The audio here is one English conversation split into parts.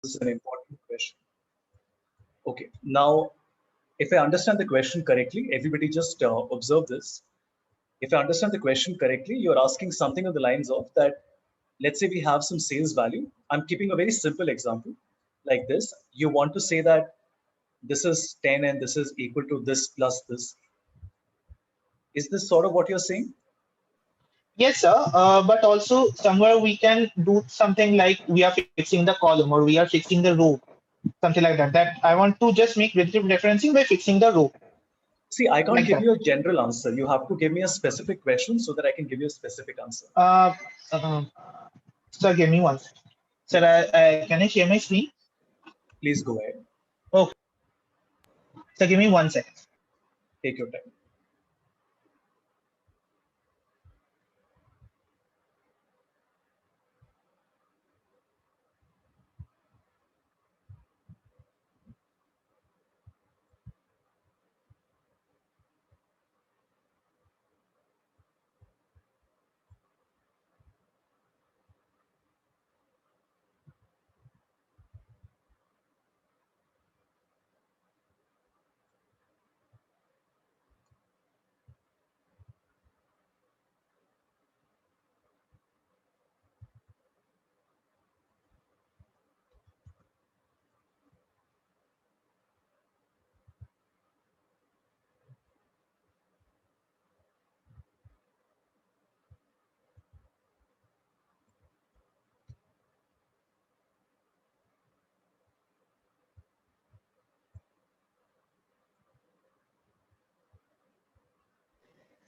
is an important question. Okay, now if I understand the question correctly, everybody just observe this. If I understand the question correctly, you're asking something on the lines of that, let's say we have some sales value. I'm keeping a very simple example like this. You want to say that this is 10 and this is equal to this plus this. Is this sort of what you're saying? Yes, sir. But also somewhere we can do something like we are fixing the column or we are fixing the row, something like that. That I want to just make referencing by fixing the row, See, I can't like give that. you a general answer. You have to give me a specific question so that I can give you a specific answer. Uh, uh, Sir, give me one second. Sir, can I share my screen? Please go ahead. Okay. So give me 1 second. Take your time.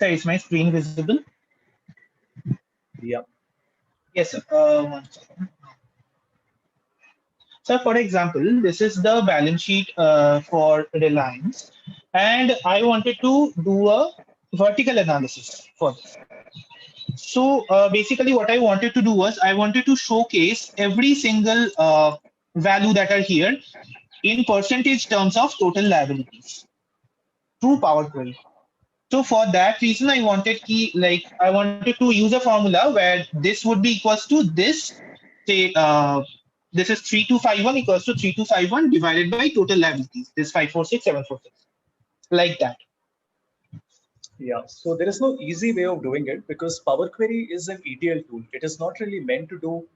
Sir, is my screen visible? Yeah. Yes, sir. 1 second. So, for example, this is the balance sheet for Reliance, and I wanted to do a vertical analysis for this. So, basically, what I wanted to do was I wanted to showcase every single value that are here in percentage terms of total liabilities through Power Query. So for that reason, I wanted to use a formula where this would be equals to this. Say this is 3251 equals to 3251 divided by total liabilities. This 546746, like that. Yeah, so there is no easy way of doing it because Power Query is an ETL tool. It is not really meant to do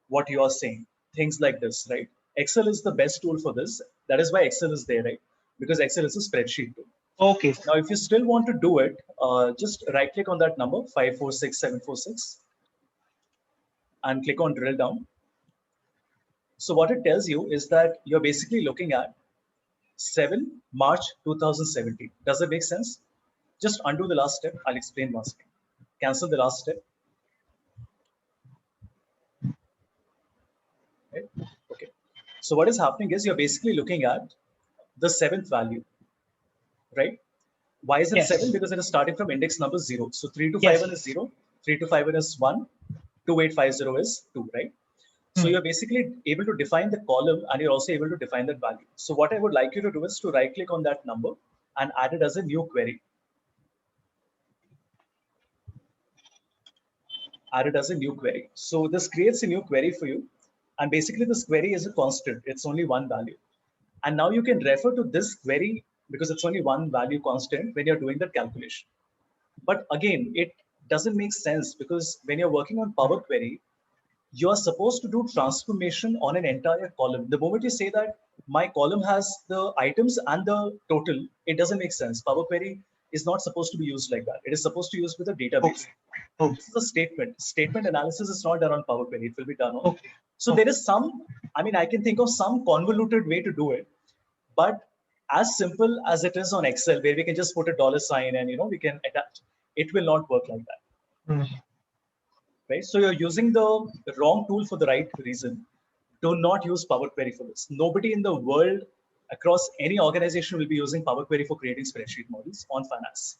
what you are saying, things like this, right? Excel is the best tool for this. That is why Excel is there, right? Because Excel is a spreadsheet tool. Okay. Now, if you still want to do it, just right click on that number 546746 and click on drill down. So what it tells you is that you're basically looking at 7 March 2017. Does it make sense? Just undo the last step. I'll explain once again. Cancel the last step. Right? Okay. So what is happening is you're basically looking at the seventh value, right? Why is it 7? Yes. Because it is starting from index number 0. So Yes. 3251 is 0, 3251 is 1, 2850 is 2, right? So Hmm. you're basically able to define the column and you're also able to define that value. So what I would like you to do is to right click on that number and add it as a new query. Add it as a new query. So this creates a new query for you. And basically this query is a constant. It's only one value. And now you can refer to this query because it's only one value constant when you're doing the calculation. But again, it doesn't make sense because when you're working on Power Query, you're supposed to do transformation on an entire column. The moment you say that my column has the items and the total, it doesn't make sense. Power Query is not supposed to be used like that. It is supposed to use with a database. Okay. Okay. This is a statement. Statement analysis is not done on Power Query. It will be done on. Okay. So there is some, I mean, I can think of some convoluted way to do it, but as simple as it is on Excel, where we can just put a dollar sign and we can attach, it will not work like that, Hmm. right? So you're using the wrong tool for the right reason. Do not use Power Query for this. Nobody in the world across any organization will be using Power Query for creating spreadsheet models on finance.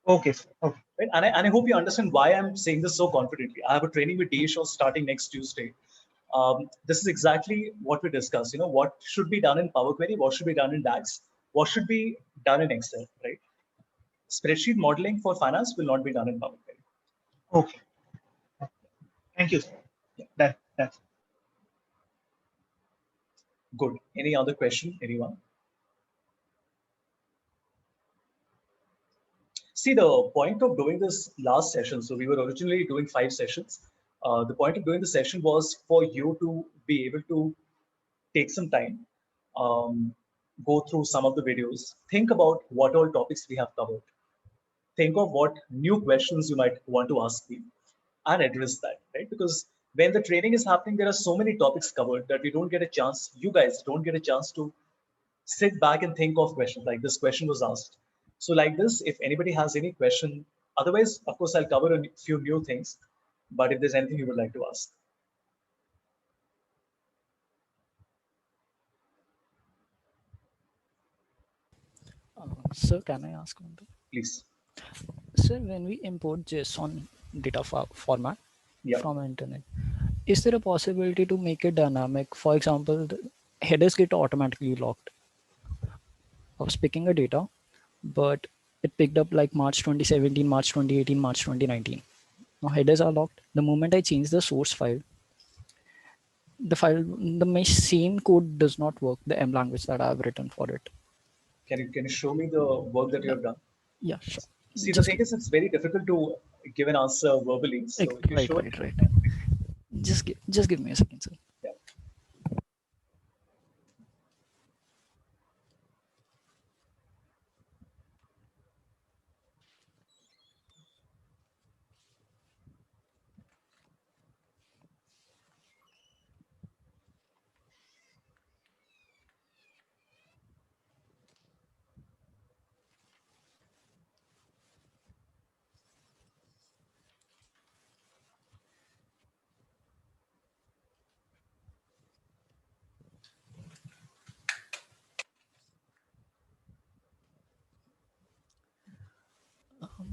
Okay. Sir. Okay. Right? And I hope you understand why I'm saying this so confidently. I have a training with DHO starting next Tuesday. This is exactly what we discussed. What should be done in Power Query, what should be done in DAX, what should be done in Excel, right? Spreadsheet modeling for finance will not be done in Power Query. Okay. Thank you, sir. That's Good. Any other question, anyone? See, the point of doing this last session, so we were originally doing 5 sessions. The point of doing the session was for you to be able to take some time, um, go through some of the videos, think about what all topics we have covered, think of what new questions you might want to ask me, and address that, right? Because when the training is happening, there are so many topics covered that we don't get a chance, you guys don't get a chance to sit back and think of questions like this question was asked. So like this, if anybody has any question, otherwise, of course, I'll cover a few new things. But if there's anything you would like to ask, Sir, can I ask one thing? please. Sir, when we import JSON data format Yeah. from internet, is there a possibility to make it dynamic? For example, the headers get automatically locked. I was picking a data, but it picked up like March 2017, March 2018, March 2019. Now headers are locked. The moment I change the source file, the same code does not work, the M language that I've written for it. Can you show me the work that you Yeah, have done? yeah, sure. See, the Just thing is, it's very difficult to give an answer verbally. So if you right, show it, right, right. Just give me a second, sir. yeah.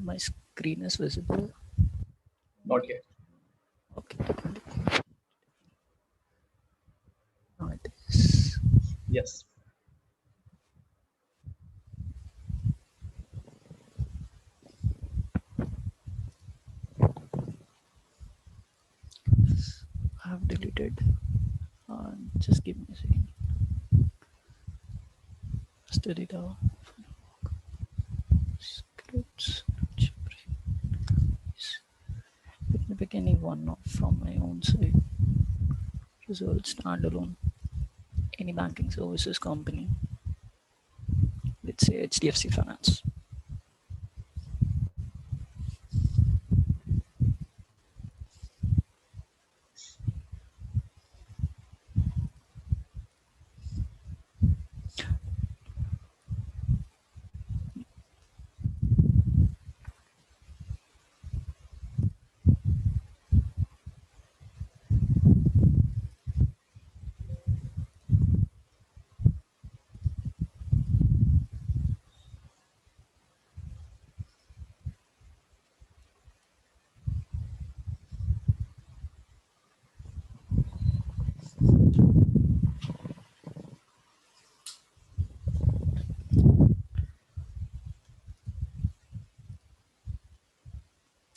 My screen is visible. Not yet. Okay. Now it is. Yes. I have deleted. Just give me a second. Master data. Scripts. Let me pick any one from my own site. Results standalone. Any banking services company. Let's say HDFC Finance.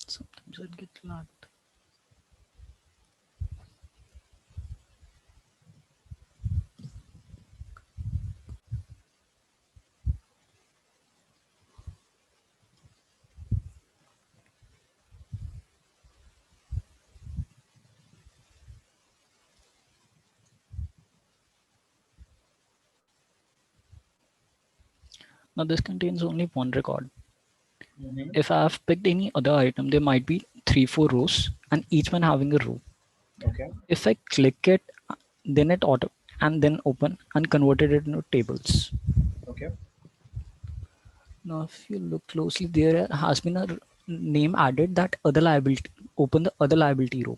Sometimes it gets lagged. Now this contains only one record. If I have picked any other item, there might be 3-4 rows and each one having a row. Okay. If I click it, then it auto and then open and converted it into tables. Okay. Now, if you look closely, there has been a name added that other liability, open the other liability row.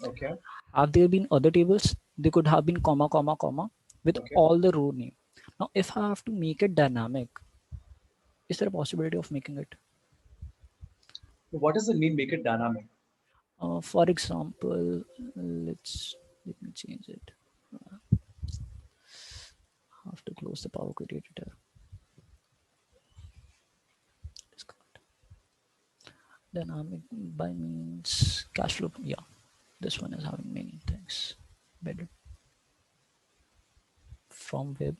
Okay. Have there been other tables? They could have been comma, comma, comma with Okay. all the row name. Now, if I have to make it dynamic, is there a possibility of making it? What does it mean? Make it dynamic. For example, let me change it. I have to close the Power Query editor. Dynamic by means cash flow. Yeah, this one is having many things. Better. from web.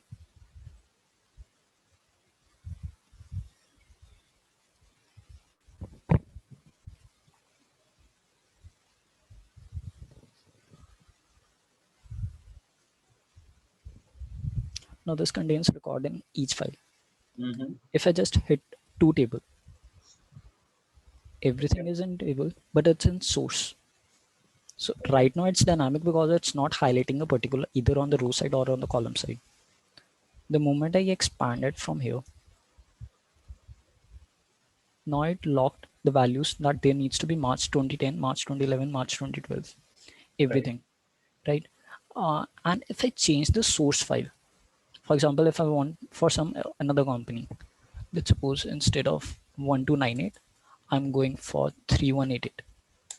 Now this contains record in each file. Mm-hmm. If I just hit to table, everything is in table, but it's in source. So right now it's dynamic because it's not highlighting a particular either on the row side or on the column side. The moment I expand it from here, now it locked the values that there needs to be March 2010, March 2011, March 2012, everything, right? And if I change the source file, for example, if I want for some another company, let's suppose instead of 1298, I'm going for 3188.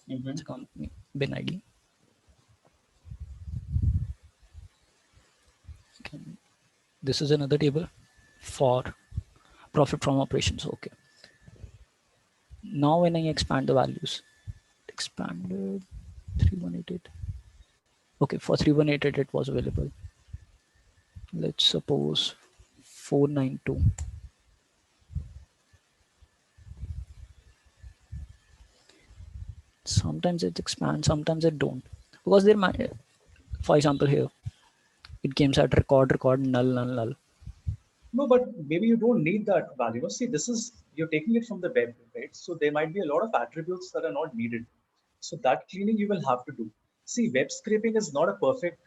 Mm-hmm. It's a company bin ID. Okay. This is another table for profit from operations. Okay. Now when I expand the values, expanded 3188. Okay, for 3188 it was available. Let's suppose 492. Sometimes it expands, sometimes it don't. Because there might, for example, here it comes at record, null, null, null. No, but maybe you don't need that value. No, see, this is you're taking it from the web, right? So there might be a lot of attributes that are not needed. So that cleaning you will have to do. See, web scraping is not a perfect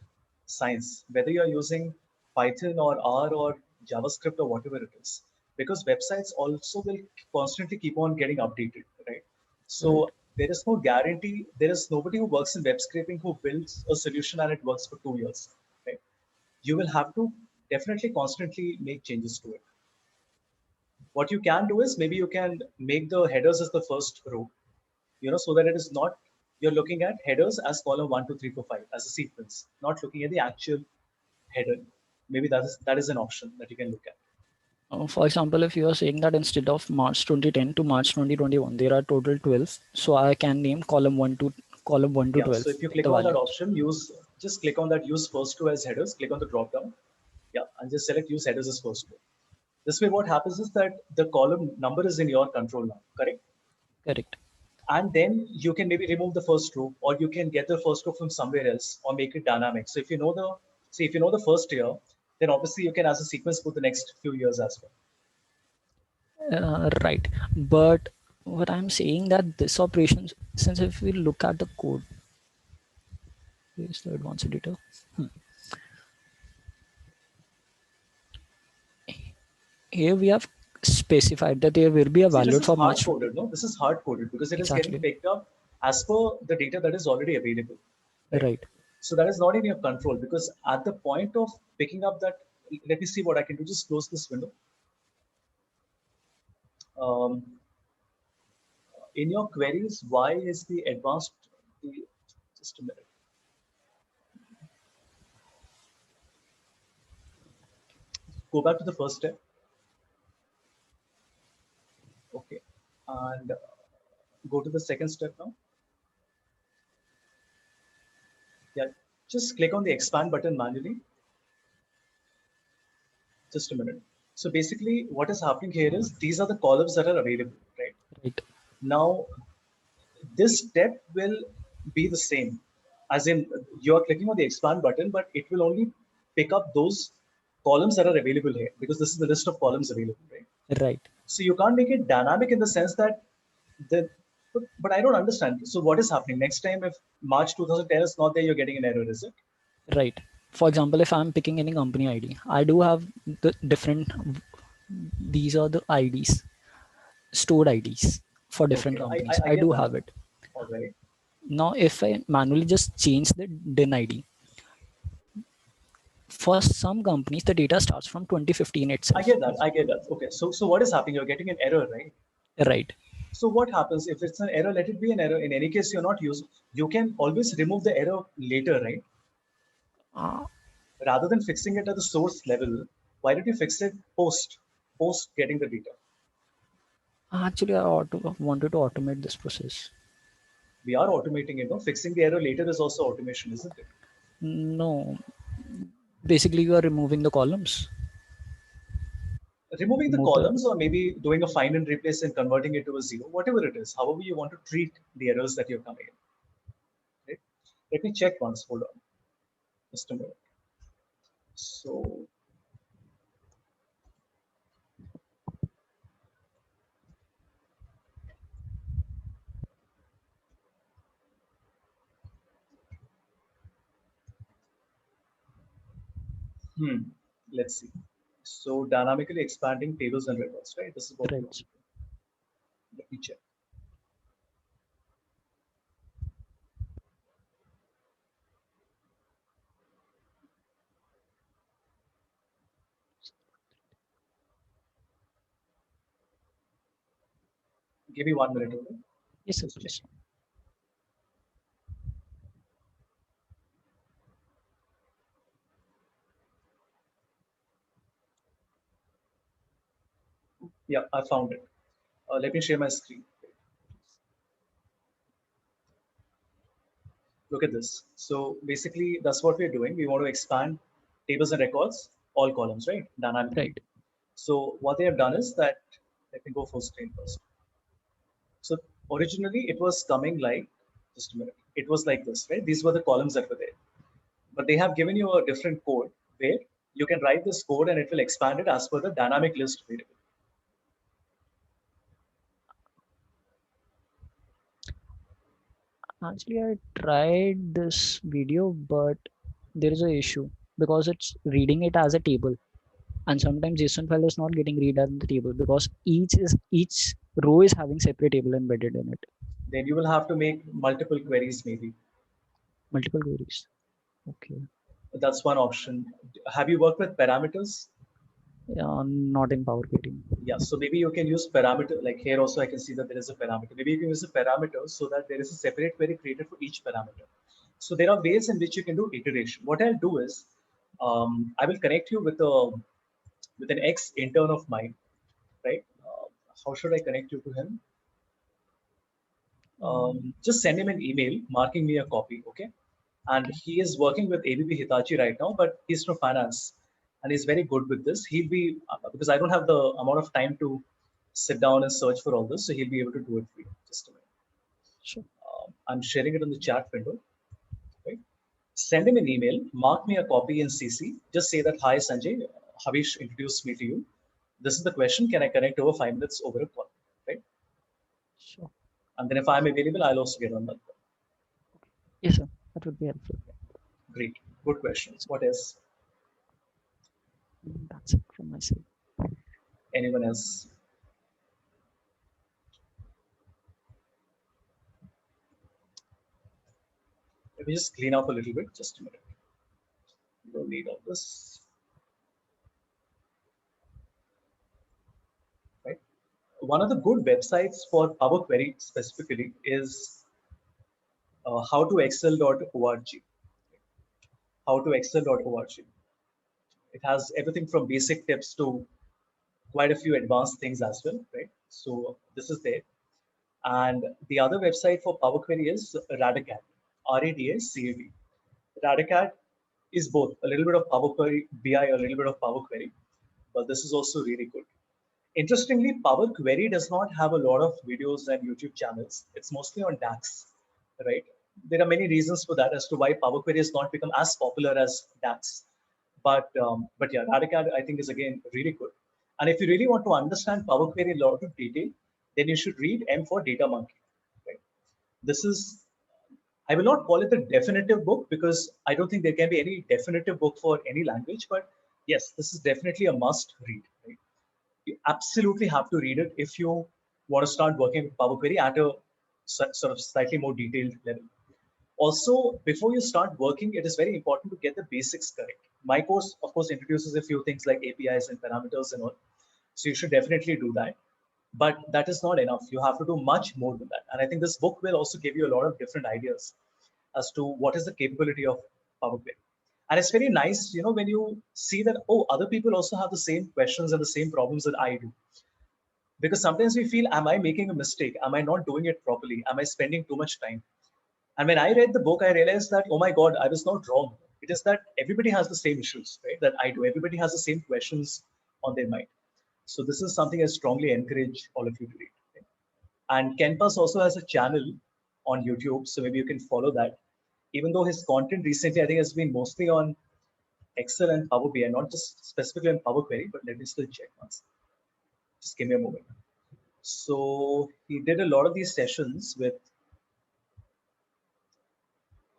science, whether you're using Python or R or JavaScript or whatever it is, because websites also will constantly keep on getting updated, right? So there is no guarantee. There is nobody who works in web scraping who builds a solution and it works for 2 years, right? You will have to definitely constantly make changes to it. What you can do is maybe you can make the headers as the first row, so that it is not, you're looking at headers as column 1, 2, 3, 4, 5 as a sequence, not looking at the actual header. Maybe that is an option that you can look at. For example, if you are saying that instead of March 2010 to March 2021, there are total 12. So I can name column 1 to 12. So if you click the on that values. option, just click on that use first row as headers, click on the drop down. And just select use headers as first row. This way, what happens is that the column number is in your control now, correct? Correct. And then you can maybe remove the first row, or you can get the first row from somewhere else, or make it dynamic. So if you know the first year, then obviously you can as a sequence put the next few years as well. Right. But what I'm saying that this operation, since if we look at the code, here's the advanced editor. Here we have specified that there will be a value for hard March. coded, no? This is hard coded because it is Exactly. getting picked up as per the data that is already available. Right. So that is not in your control, because at the point of picking up that, let me see what I can do. Just close this window. In your queries, why is the advanced, just a minute. Go back to the first step. Okay. And go to the second step now. Yeah, just click on the expand button manually. Just a minute. So basically what is happening here is these are the columns that are available, right? Right. Now, this step will be the same, as in you're clicking on the expand button, but it will only pick up those columns that are available here, because this is the list of columns available, right? Right. So you can't make it dynamic in the sense that but I don't understand. So what is happening next time if March 2010 is not there, you're getting an error, is it? Right. For example, if I'm picking any company ID, I do have the different, these are the IDs, stored IDs for different companies. I do have it. All right. Now, if I manually just change the DIN ID, for some companies, the data starts from 2015 itself. I get that. Okay. So what is happening? You're getting an error, right? Right. So what happens if it's an error? Let it be an error. In any case, you're not using. You can always remove the error later, right? Rather than fixing it at the source level, why don't you fix it post getting the data? Actually, I wanted to automate this process. We are automating it. No? Fixing the error later is also automation, isn't it? No, Basically, you are removing the columns. Removing the Remove the columns, or maybe doing a find and replace and converting it to a zero, whatever it is, however you want to treat the errors that you're coming in. Right? Let me check once. Hold on. Just a minute. So let's see. So dynamically expanding tables and records, right? This is what we want right. to do. Let me check. Give me 1 minute, okay? Yes, sir, Just check. please. Yeah, I found it. Let me share my screen. Look at this. So basically, that's what we're doing. We want to expand tables and records, all columns, right? Dynamically. Right. So what they have done is that, let me go full screen first. So originally it was coming like, just a minute, it was like this, right? These were the columns that were there. But they have given you a different code where you can write this code and it will expand it as per the dynamic list variable. Actually, I tried this video, but there is a issue because it's reading it as a table, and sometimes JSON file is not getting read as the table because each row is having separate table embedded in it. Then you will have to make multiple queries maybe. Multiple queries. Okay. That's one option. Have you worked with parameters? Not in Power Query. Yeah, so maybe you can use parameter, like here also I can see that there is a parameter. Maybe you can use a parameter so that there is a separate query created for each parameter. So there are ways in which you can do iteration. What I'll do is I will connect you with an ex intern of mine, right? How should I connect you to him? Just send him an email marking me a copy, okay? And he is working with ABB Hitachi right now, but he's from finance and he's very good with this. He'll be, because I don't have the amount of time to sit down and search for all this, so he'll be able to do it for you. Just a minute. Sure. I'm sharing it on the chat window, right? Send him an email, mark me a copy in CC, just say that, hi Sanjay, Havish introduced me to you. This is the question, can I connect over 5 minutes over a call, right? Sure. And then if I'm available, I'll also get on that. Yes, sir. That would be helpful. Great, good question. What else? That's it from my side. Anyone else? Let me just clean up a little bit, just a minute. You don't need all this. Right? One of the good websites for Power Query specifically is howtoexcel.org. Howtoexcel.org. It has everything from basic tips to quite a few advanced things as well, right? So this is there. And the other website for Power Query is Radacat, RADACAD. Radacat is both a little bit of Power Query BI, a little bit of Power Query, but this is also really good. Interestingly, Power Query does not have a lot of videos and YouTube channels. It's mostly on DAX, right? There are many reasons for that as to why Power Query has not become as popular as DAX. But yeah, Radacat I think is again really good. And if you really want to understand Power Query in a lot of detail, then you should read M for Data Monkey. Right? This is, I will not call it the definitive book because I don't think there can be any definitive book for any language. But yes, this is definitely a must read. Right? You absolutely have to read it if you want to start working with Power Query at a sort of slightly more detailed level. Also, before you start working, it is very important to get the basics correct. My course, of course, introduces a few things like APIs and parameters and all. So you should definitely do that. But that is not enough. You have to do much more than that. And I think this book will also give you a lot of different ideas as to what is the capability of Power Query. And it's very nice, when you see that, oh, other people also have the same questions and the same problems that I do. Because sometimes we feel, am I making a mistake? Am I not doing it properly? Am I spending too much time? And when I read the book, I realized that, oh my God, I was not wrong. It is that everybody has the same issues, right? That I do. Everybody has the same questions on their mind. So this is something I strongly encourage all of you to read. Okay? And Kenpas also has a channel on YouTube, so maybe you can follow that. Even though his content recently, I think, has been mostly on Excel and Power BI, not just specifically on Power Query, but let me still check once. Just give me a moment. So he did a lot of these sessions with,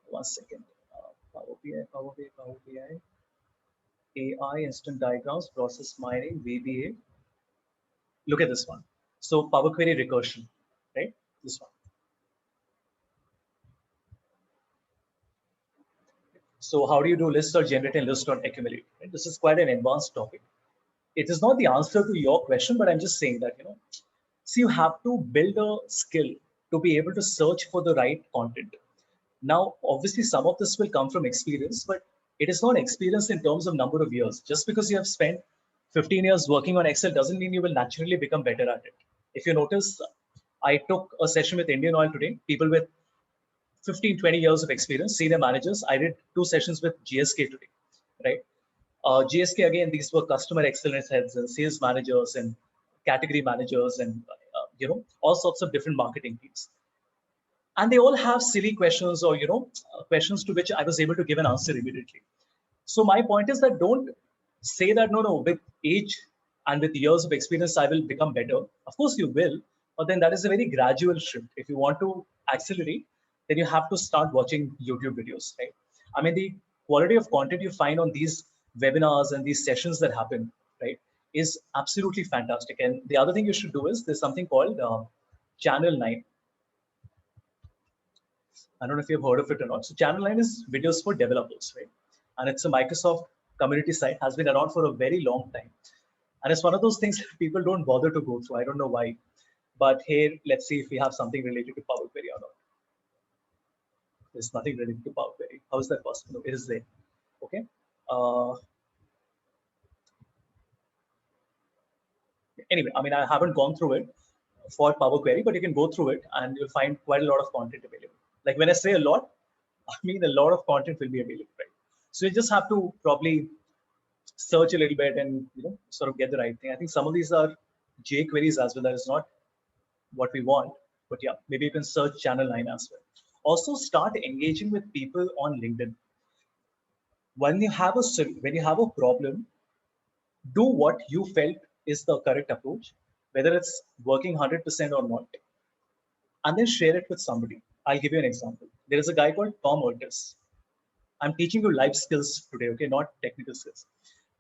one second, Power BI, Power BI, Power BI, AI, instant diagrams, process mining, VBA. Look at this one. So Power Query recursion, right? This one. So how do you do list or generate and list or accumulate? Right? This is quite an advanced topic. It is not the answer to your question, but I'm just saying that, so you have to build a skill to be able to search for the right content. Now, obviously, some of this will come from experience, but it is not experience in terms of number of years. Just because you have spent 15 years working on Excel doesn't mean you will naturally become better at it. If you notice, I took a session with Indian Oil today, people with 15, 20 years of experience, senior managers. I did 2 sessions with GSK today, right? GSK, again, these were customer excellence heads and sales managers and category managers and, all sorts of different marketing teams. And they all have silly questions or, questions to which I was able to give an answer immediately. So my point is that don't say that, no, with age and with years of experience, I will become better. Of course you will, but then that is a very gradual shift. If you want to accelerate, then you have to start watching YouTube videos, right? I mean, the quality of content you find on these webinars and these sessions that happen, right, is absolutely fantastic. And the other thing you should do is there's something called Channel 9. I don't know if you've heard of it or not. So Channel 9 is videos for developers, right? And it's a Microsoft community site, has been around for a very long time. And it's one of those things that people don't bother to go through. I don't know why. But here, let's see if we have something related to Power Query or not. There's nothing related to Power Query. How is that possible? No, it is there. Okay. Anyway, I mean, I haven't gone through it for Power Query, but you can go through it and you'll find quite a lot of content available. Like when I say a lot, I mean a lot of content will be available, right? So you just have to probably search a little bit and sort of get the right thing. I think some of these are J queries as well. That is not what we want, but yeah, maybe you can search Channel 9 as well. Also, start engaging with people on LinkedIn. When you have a problem, do what you felt is the correct approach, whether it's working 100% or not, and then share it with somebody. I'll give you an example. There is a guy called Tom Urtis. I'm teaching you life skills today, okay, not technical skills.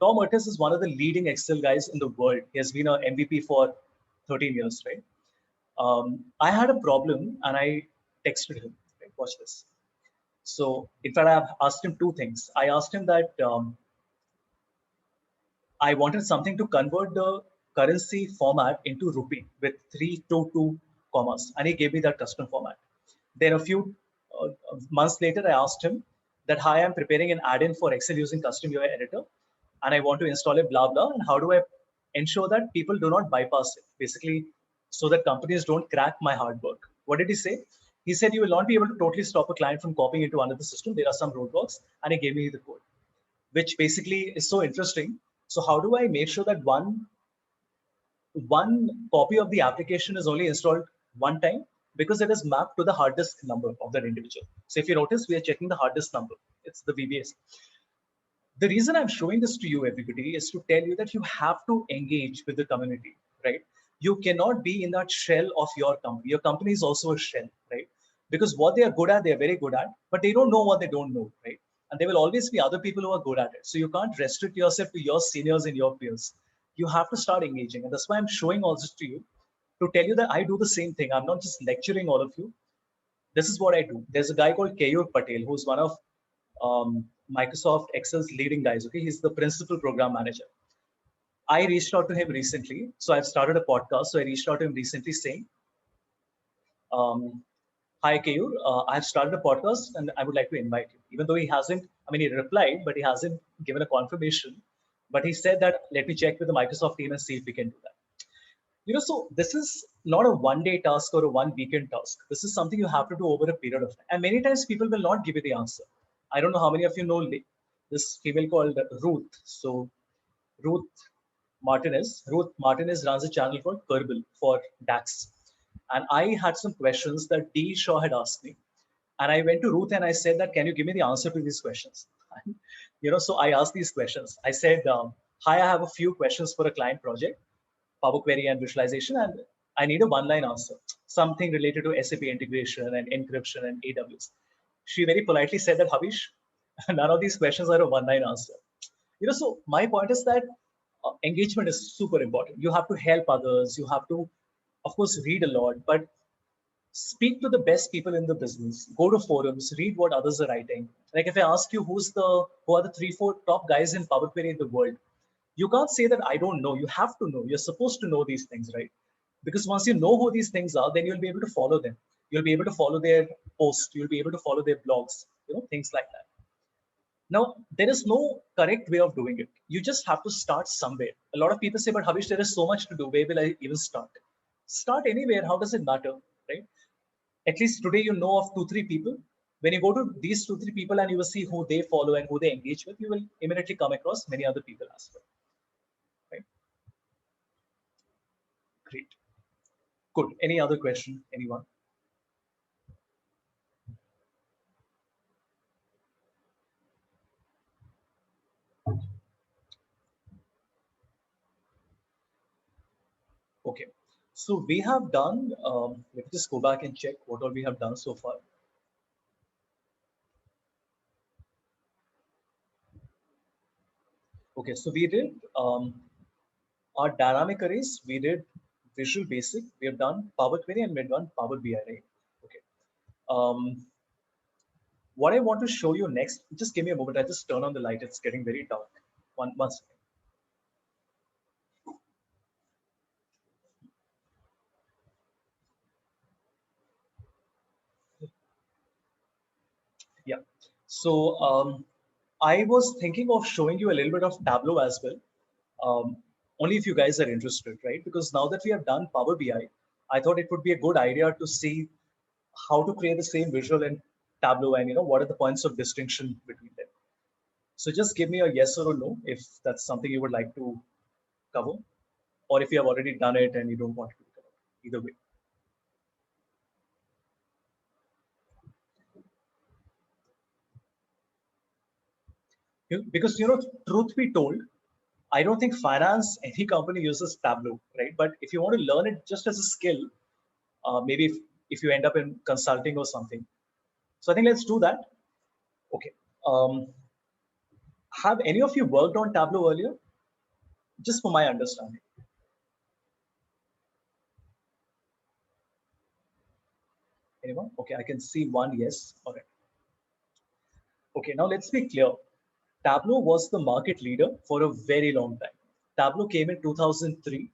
Tom Urtis is one of the leading Excel guys in the world. He has been an MVP for 13 years, right? I had a problem and I texted him. Right? Watch this. So, in fact, I've asked him 2 things. I asked him that I wanted something to convert the currency format into rupee with 322 commas, and he gave me that custom format. Then a few months later, I asked him that, hi, I'm preparing an add-in for Excel using custom UI editor, and I want to install it, blah, blah. And how do I ensure that people do not bypass it? Basically, so that companies don't crack my hard work. What did he say? He said, you will not be able to totally stop a client from copying into another system. There are some roadblocks, and he gave me the code, which basically is so interesting. So how do I make sure that one copy of the application is only installed one time? Because it is mapped to the hard disk number of that individual. So if you notice, we are checking the hard disk number. It's the VBS. The reason I'm showing this to you, everybody, is to tell you that you have to engage with the community, right? You cannot be in that shell of your company. Your company is also a shell, right? Because what they are good at, they're very good at, but they don't know what they don't know, right? And there will always be other people who are good at it. So you can't restrict yourself to your seniors and your peers. You have to start engaging. And that's why I'm showing all this to you, to tell you that I do the same thing. I'm not just lecturing all of you. This is what I do. There's a guy called Keyur Patel, who's one of Microsoft Excel's leading guys. Okay, he's the principal program manager. I reached out to him recently. So I've started a podcast. So I reached out to him recently saying, hi, Keyur, I've started a podcast and I would like to invite you. Even though he hasn't, I mean, he replied, but he hasn't given a confirmation. But he said that, let me check with the Microsoft team and see if we can do that. So this is not a one-day task or a one-weekend task. This is something you have to do over a period of time. And many times people will not give you the answer. I don't know how many of you know this female called Ruth. So Ruth Ruth Martinez runs a channel called Kerbal for DAX. And I had some questions that D. Shaw had asked me. And I went to Ruth and I said that, can you give me the answer to these questions? So I asked these questions. I said, hi, I have a few questions for a client project, Power Query and visualization, and I need a one-line answer, something related to SAP integration and encryption and AWS. She very politely said that, Havish, none of these questions are a one-line answer. So my point is that engagement is super important. You have to help others. You have to, of course, read a lot, but speak to the best people in the business. Go to forums, read what others are writing. Like if I ask you who are the 3-4 top guys in Power Query in the world, you can't say that I don't know. You have to know. You're supposed to know these things, right? Because once you know who these things are, then you'll be able to follow them. You'll be able to follow their posts. You'll be able to follow their blogs. Things like that. Now, there is no correct way of doing it. You just have to start somewhere. A lot of people say, but Havish, there is so much to do. Where will I even start? Start anywhere. How does it matter, right? At least today you know of 2-3 people. When you go to these 2-3 people and you will see who they follow and who they engage with, you will immediately come across many other people as well. Right? Great. Good. Any other question? Anyone? Okay. So we have done, let me just go back and check what all we have done so far. Okay, so we did our dynamic arrays, we did Visual Basic, we have done Power Query, and we have done Power BI, right? Okay. What I want to show you next, just give me a moment. I just turn on the light. It's getting very dark. One second. Yeah. So I was thinking of showing you a little bit of Tableau as well. Only if you guys are interested, right? Because now that we have done Power BI, I thought it would be a good idea to see how to create the same visual in Tableau and what are the points of distinction between them. So just give me a yes or a no if that's something you would like to cover, or if you have already done it and you don't want to cover. Either way. Because truth be told, I don't think finance any company uses Tableau, right? But if you want to learn it just as a skill, maybe if you end up in consulting or something. So I think let's do that. Okay. Have any of you worked on Tableau earlier? Just for my understanding. Anyone? Okay, I can see one yes. All right. Okay, now let's be clear. Tableau was the market leader for a very long time. Tableau came in 2003,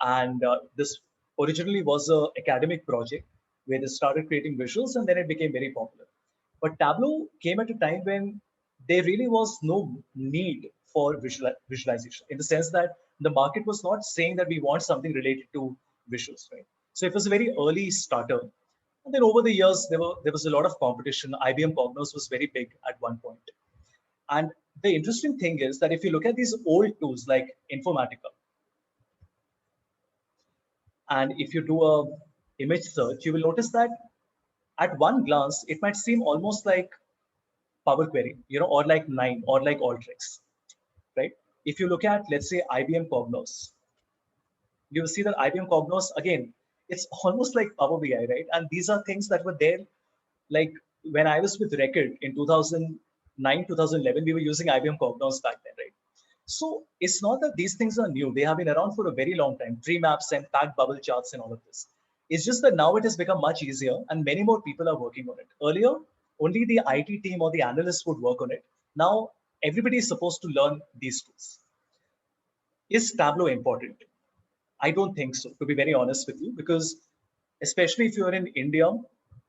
and this originally was an academic project where they started creating visuals, and then it became very popular. But Tableau came at a time when there really was no need for visualization, in the sense that the market was not saying that we want something related to visuals, right? So it was a very early starter. And then over the years, there was a lot of competition. IBM Cognos was very big at one point. And the interesting thing is that if you look at these old tools like Informatica, and if you do a image search, you will notice that at one glance, it might seem almost like Power Query, or like Nine, or like Alteryx, right? If you look at, let's say, IBM Cognos, you will see that IBM Cognos, again, it's almost like Power BI, right? And these are things that were there, like when I was with Record in 2009, 2011, we were using IBM Cognos back then, right? So it's not that these things are new. They have been around for a very long time, tree maps and packed bubble charts and all of this. It's just that now it has become much easier and many more people are working on it. Earlier, only the IT team or the analysts would work on it. Now, everybody is supposed to learn these tools. Is Tableau important? I don't think so, to be very honest with you, because especially if you're in India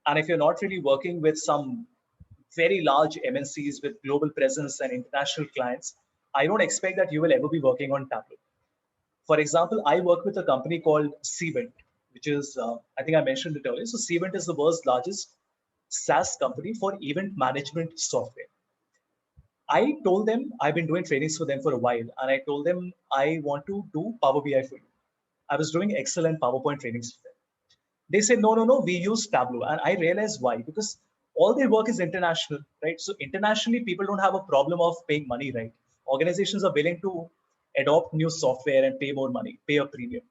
and if you're not really working with some very large MNCs with global presence and international clients, I don't expect that you will ever be working on Tableau. For example, I work with a company called Cvent, which is, I think I mentioned it earlier. So Cvent is the world's largest SaaS company for event management software. I told them I've been doing trainings for them for a while, and I told them I want to do Power BI for you. I was doing Excel and PowerPoint trainings for them. They said, no, no, no, we use Tableau. And I realized why, because all their work is international, right? So internationally, people don't have a problem of paying money, right? Organizations are willing to adopt new software and pay more money, pay a premium.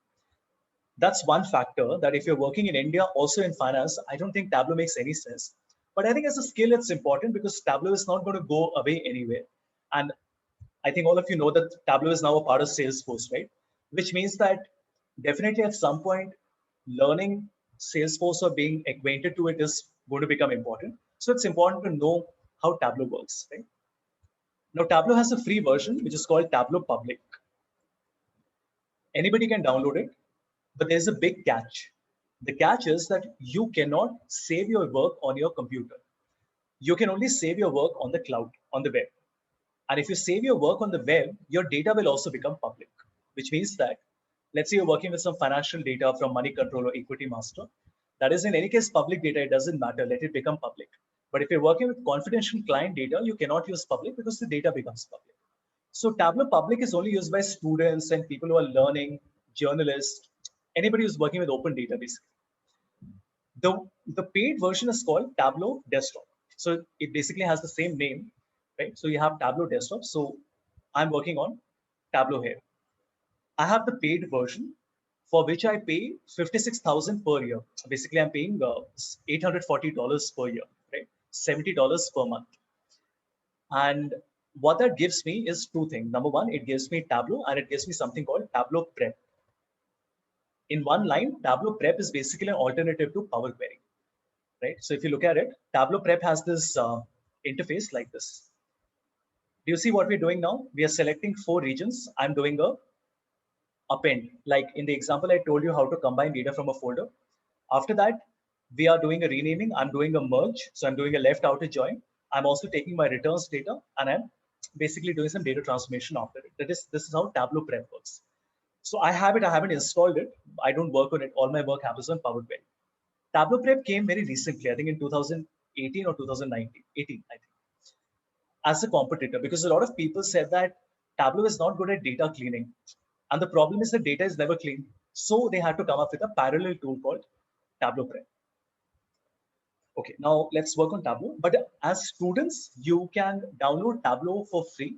That's one factor that if you're working in India, also in finance, I don't think Tableau makes any sense. But I think as a skill, it's important because Tableau is not going to go away anywhere. And I think all of you know that Tableau is now a part of Salesforce, right? Which means that definitely at some point, learning Salesforce or being acquainted to it is going to become important. So it's important to know how Tableau works, right? Now, Tableau has a free version, which is called Tableau Public. Anybody can download it, but there's a big catch. The catch is that you cannot save your work on your computer. You can only save your work on the cloud, on the web. And if you save your work on the web, your data will also become public, which means that, let's say you're working with some financial data from Money Control or Equity Master. That is in any case public data, it doesn't matter, let it become public. But if you're working with confidential client data, you cannot use public because the data becomes public. So Tableau Public is only used by students and people who are learning, journalists, anybody who's working with open data basically. The paid version is called Tableau Desktop. So it basically has the same name, right? So you have Tableau Desktop. So I'm working on Tableau here. I have the paid version for which I pay 56,000 per year. Basically, I'm paying $840 per year, right? $70 per month. And what that gives me is two things. Number one, it gives me Tableau and it gives me something called Tableau Prep. In one line, Tableau Prep is basically an alternative to Power Query, right? So if you look at it, Tableau Prep has this interface like this. Do you see what we're doing now? We are selecting 4 regions. I'm doing a append. Like in the example, I told you how to combine data from a folder. After that, we are doing a renaming. I'm doing a merge. So I'm doing a left outer join. I'm also taking my returns data and I'm basically doing some data transformation after it. This is how Tableau Prep works. So I have it. I haven't installed it. I don't work on it. All my work happens on Power Query. Tableau Prep came very recently, I think in 2018 or 2019, 18, I think, as a competitor, because a lot of people said that Tableau is not good at data cleaning. And the problem is that data is never clean. So they had to come up with a parallel tool called Tableau Prep. Okay, now let's work on Tableau. But as students, you can download Tableau for free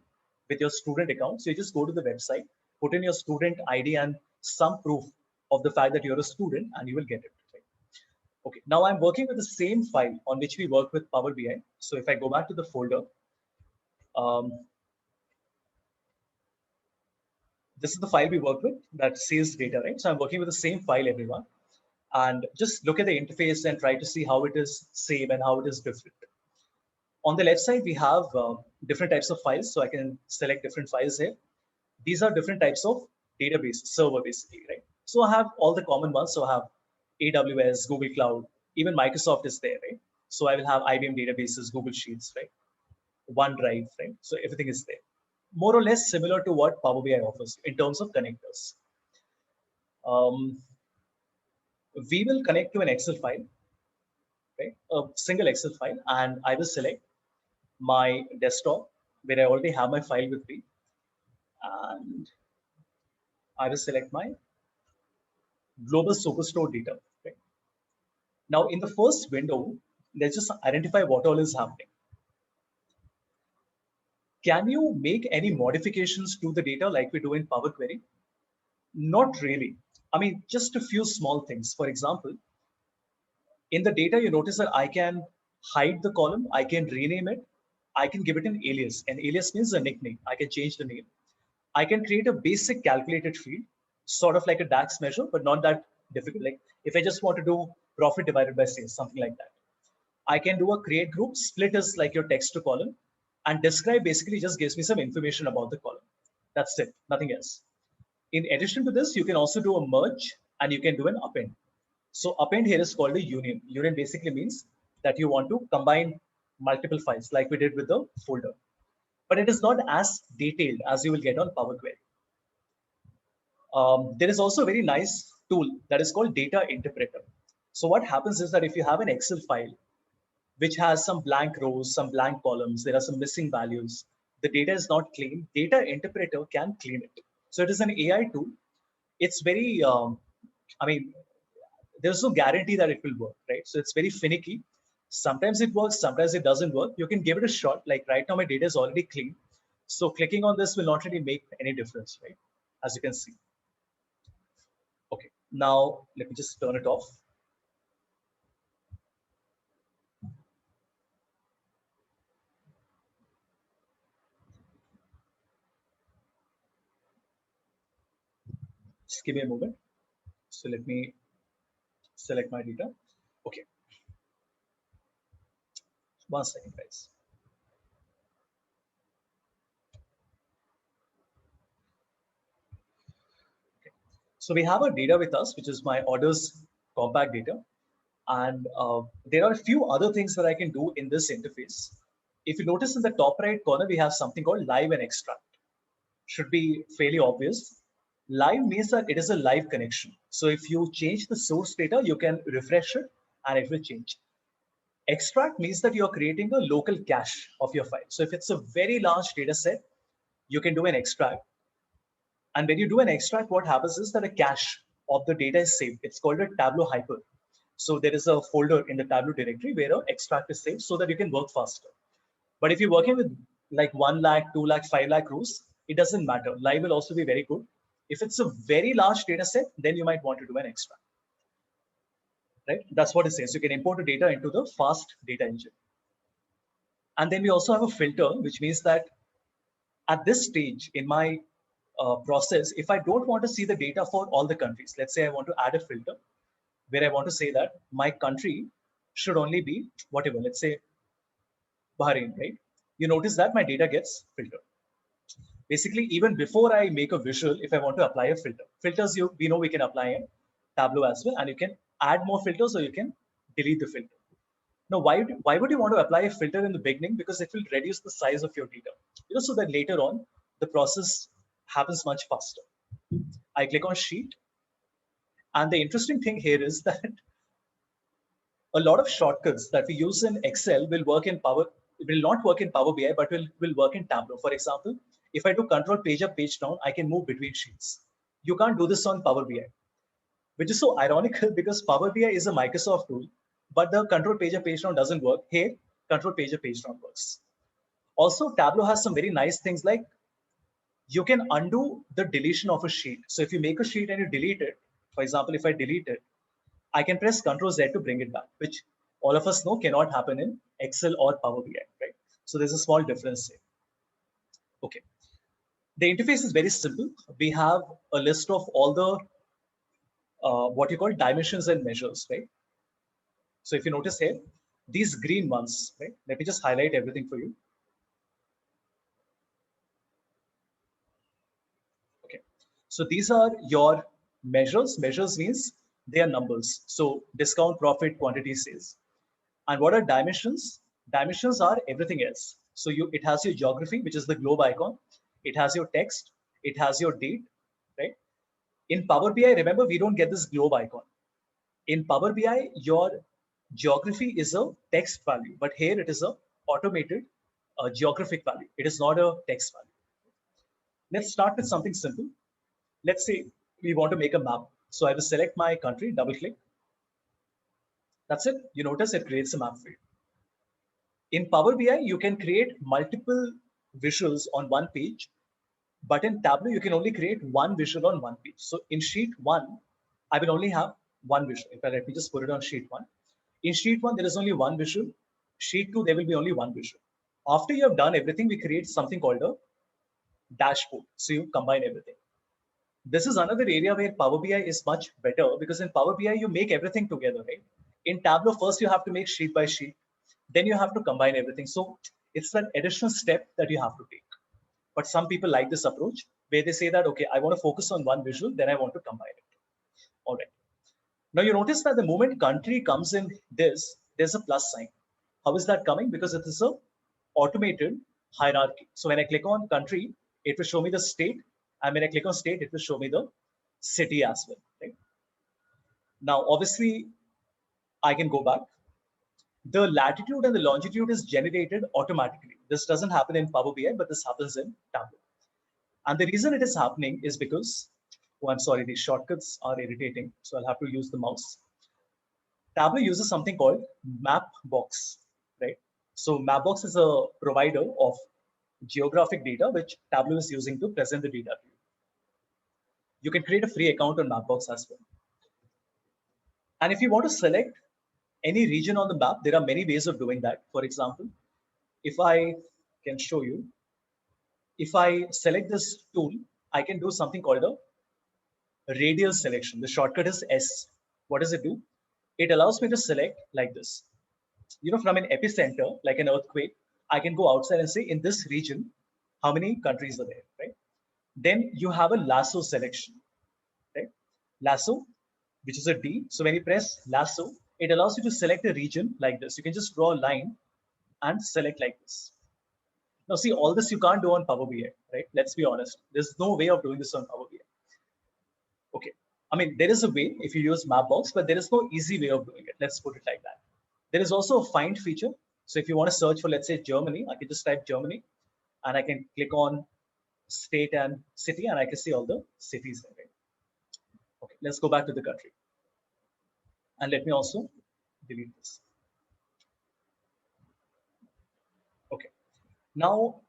with your student account. So you just go to the website, put in your student ID and some proof of the fact that you're a student and you will get it. Okay, now I'm working with the same file on which we work with Power BI. So if I go back to the folder, this is the file we work with that says data, right? So I'm working with the same file, everyone. And just look at the interface and try to see how it is same and how it is different. On the left side, we have different types of files. So I can select different files here. These are different types of database server, basically, right? So I have all the common ones. So I have AWS, Google Cloud, even Microsoft is there, right? So I will have IBM databases, Google Sheets, right? OneDrive, right? So everything is there. More or less similar to what Power BI offers in terms of connectors. We will connect to an Excel file, right? A single Excel file, and I will select my desktop where I already have my file with me, and I will select my global superstore data. Right? Now, in the first window, let's just identify what all is happening. Can you make any modifications to the data like we do in Power Query? Not really. I mean, just a few small things. For example, in the data, you notice that I can hide the column, I can rename it, I can give it an alias. An alias means a nickname. I can change the name. I can create a basic calculated field, sort of like a DAX measure, but not that difficult. Like if I just want to do profit divided by sales, something like that. I can do a create group, split as like your text to column, and describe basically just gives me some information about the column. That's it, nothing else. In addition to this, you can also do a merge and you can do an append. So append here is called a union. Union basically means that you want to combine multiple files like we did with the folder. But it is not as detailed as you will get on Power Query. There is also a very nice tool that is called Data Interpreter. So what happens is that if you have an Excel file, which has some blank rows, some blank columns, there are some missing values, the data is not clean, data interpreter can clean it. So it is an AI tool. It's very, I mean, there's no guarantee that it will work, right? So it's very finicky. Sometimes it works, sometimes it doesn't work. You can give it a shot. Like right now, my data is already clean. So clicking on this will not really make any difference, right? As you can see. Okay, now let me just turn it off. Just give me a moment. So let me select my data. Okay, 1 second, guys. Okay. So we have our data with us, which is my orders compact data. And there are a few other things that I can do in this interface. If you notice in the top right corner, we have something called live and extract. Should be fairly obvious. Live means that it is a live connection. So if you change the source data, you can refresh it and it will change. Extract means that you're creating a local cache of your file. So if it's a very large data set, you can do an extract. And when you do an extract, what happens is that a cache of the data is saved. It's called a Tableau hyper. So there is a folder in the Tableau directory where an extract is saved so that you can work faster. But if you're working with like 1 lakh, 2 lakh, 5 lakh rows, it doesn't matter. Live will also be very good. If it's a very large data set, then you might want to do an extract. Right? That's what it says. You can import the data into the fast data engine. And then we also have a filter, which means that at this stage in my process, if I don't want to see the data for all the countries, let's say I want to add a filter where I want to say that my country should only be whatever, let's say Bahrain, right? You notice that my data gets filtered. Basically, even before I make a visual, if I want to apply a filter, filters we know we can apply in Tableau as well, and you can add more filters or you can delete the filter. Now, why would you want to apply a filter in the beginning? Because it will reduce the size of your data, so that later on the process happens much faster. I click on sheet, and the interesting thing here is that a lot of shortcuts that we use in Excel will not work in Power BI, but will work in Tableau. For example, if I do control page up, page down, I can move between sheets. You can't do this on Power BI, which is so ironical because Power BI is a Microsoft tool, but the control page up, page down doesn't work. Here, control page up, page down works. Also, Tableau has some very nice things like you can undo the deletion of a sheet. So if you make a sheet and you delete it, for example, if I delete it, I can press Ctrl Z to bring it back, which all of us know cannot happen in Excel or Power BI, right? So there's a small difference here. Okay. The interface is very simple. We have a list of all the what you call dimensions and measures, right? So if you notice here, these green ones, right? Let me just highlight everything for you. Okay. So these are your measures. Measures means they are numbers. So discount, profit, quantity, sales. And what are dimensions? Dimensions are everything else. So it has your geography, which is the globe icon. It has your text. It has your date, right? In Power BI, remember, we don't get this globe icon. In Power BI, your geography is a text value, but here it is a automated geographic value. It is not a text value. Let's start with something simple. Let's say we want to make a map. So I will select my country, double click. That's it. You notice it creates a map for you. In Power BI, you can create multiple visuals on one page, but in Tableau, you can only create one visual on one page. So in sheet one, I will only have one visual. In fact, let me just put it on sheet one. In sheet one, there is only one visual. Sheet two, there will be only one visual. After you have done everything, we create something called a dashboard. So you combine everything. This is another area where Power BI is much better because in Power BI, you make everything together, right? In Tableau, first you have to make sheet by sheet. Then you have to combine everything. So it's an additional step that you have to take. But some people like this approach where they say that, okay, I want to focus on one visual, then I want to combine it. All right. Now you notice that the moment country comes in this, there's a plus sign. How is that coming? Because it is a automated hierarchy. So when I click on country, it will show me the state. And when I click on state, it will show me the city as well. Right? Now, obviously, I can go back. The latitude and the longitude is generated automatically. This doesn't happen in Power BI, but this happens in Tableau. And the reason it is happening is because, oh, I'm sorry, these shortcuts are irritating. So I'll have to use the mouse. Tableau uses something called Mapbox, right? So Mapbox is a provider of geographic data, which Tableau is using to present the data to you. You can create a free account on Mapbox as well. And if you want to select any region on the map, there are many ways of doing that. For example, if I can show you, if I select this tool, I can do something called a radial selection. The shortcut is S. What does it do? It allows me to select like this. You know, from an epicenter, like an earthquake, I can go outside and say, in this region, how many countries are there, right? Then you have a lasso selection, right? Lasso, which is a D. So when you press lasso, it allows you to select a region like this. You can just draw a line and select like this. Now, see, all this you can't do on Power BI, right? Let's be honest. There's no way of doing this on Power BI. Okay. I mean, there is a way if you use Mapbox, but there is no easy way of doing it. Let's put it like that. There is also a find feature. So if you want to search for, let's say, Germany, I can just type Germany and I can click on state and city and I can see all the cities there. Right? Okay, let's go back to the country. And let me also delete this. Okay. Now,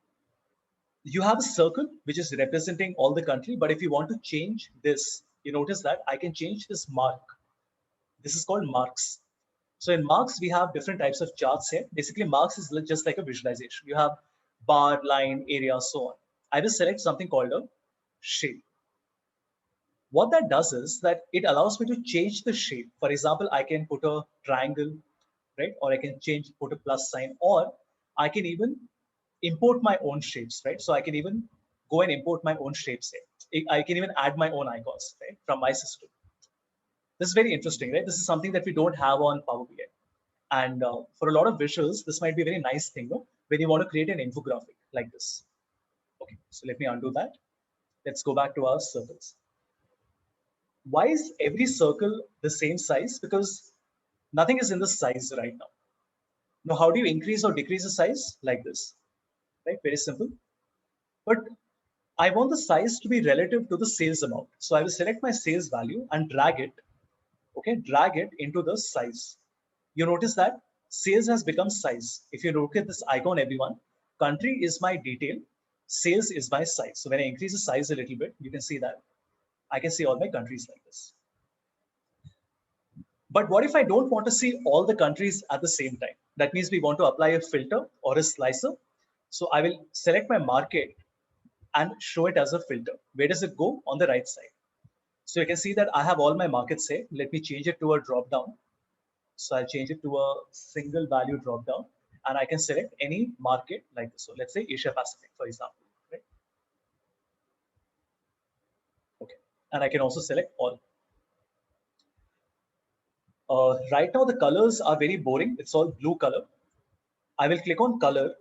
you have a circle which is representing all the country, but if you want to change this, you notice that I can change this mark. This is called marks. So in marks, we have different types of charts here. Basically, marks is just like a visualization. You have bar, line, area, so on. I will select something called a shape. What that does is that it allows me to change the shape. For example, I can put a triangle, right? Or I can put a plus sign, or I can even import my own shapes, right? So I can even go and import my own shapes here. I can even add my own icons, right, from my system. This is very interesting, right? This is something that we don't have on Power BI. And for a lot of visuals, this might be a very nice thing, no? When you want to create an infographic like this. Okay, so let me undo that. Let's go back to our circles. Why is every circle the same size? Because nothing is in the size right now. Now, how do you increase or decrease the size? Like this, right? Very simple. But I want the size to be relative to the sales amount. So I will select my sales value and drag it, okay, drag it into the size. You notice that sales has become size. If you look at this icon, everyone, country is my detail, sales is my size. So when I increase the size a little bit, you can see that I can see all my countries like this. But what if I don't want to see all the countries at the same time? That means we want to apply a filter or a slicer. So I will select my market and show it as a filter. Where does it go? On the right side. So you can see that I have all my markets here. Let me change it to a drop down. So I'll change it to a single value drop down and I can select any market like this. So let's say Asia Pacific, for example. Right? Okay. And I can also select all. Right now, the colors are very boring. It's all blue color. I will click on color,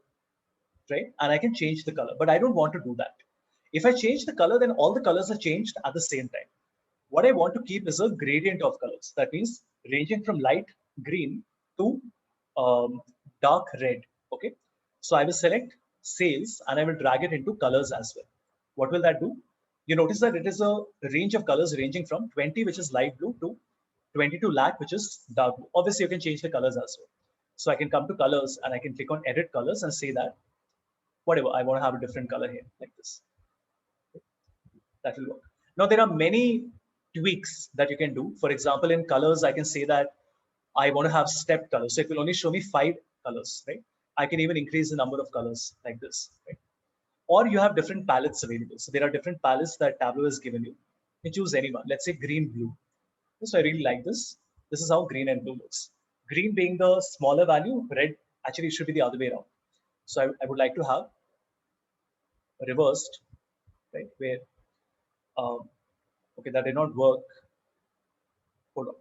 right? And I can change the color, but I don't want to do that. If I change the color, then all the colors are changed at the same time. What I want to keep is a gradient of colors. That means ranging from light green to dark red, okay? So I will select sales and I will drag it into colors as well. What will that do? You notice that it is a range of colors ranging from 20, which is light blue, to 22 lakh, which is dark blue. Obviously, you can change the colors as well. So I can come to colors and I can click on edit colors and say that, whatever, I want to have a different color here, like this. That will work. Now, there are many tweaks that you can do. For example, in colors, I can say that I want to have step colors. So it will only show me 5 colors, right? I can even increase the number of colors like this, right? Or you have different palettes available. So there are different palettes that Tableau has given you. You choose anyone. Let's say green, blue. So I really like this. This is how green and blue looks. Green being the smaller value, red actually should be the other way around. So I would like to have reversed, right? Where, okay, that did not work. Hold on.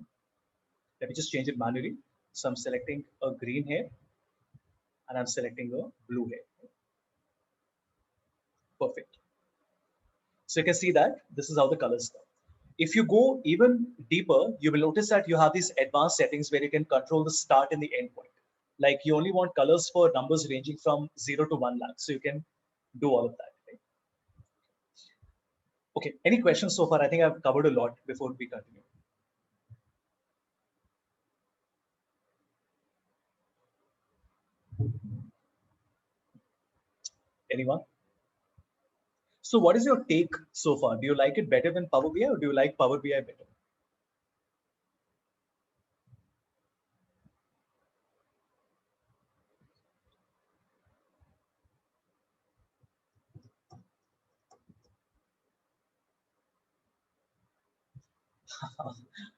Let me just change it manually. So I'm selecting a green here and I'm selecting a blue here. Perfect. So you can see that this is how the colors come. If you go even deeper, you will notice that you have these advanced settings where you can control the start and the end point. Like you only want colors for numbers ranging from 0 to 1 lakh. So you can do all of that. Right? Okay, any questions so far? I think I've covered a lot before we continue. Anyone? So what is your take so far? Do you like it better than Power BI or do you like Power BI better?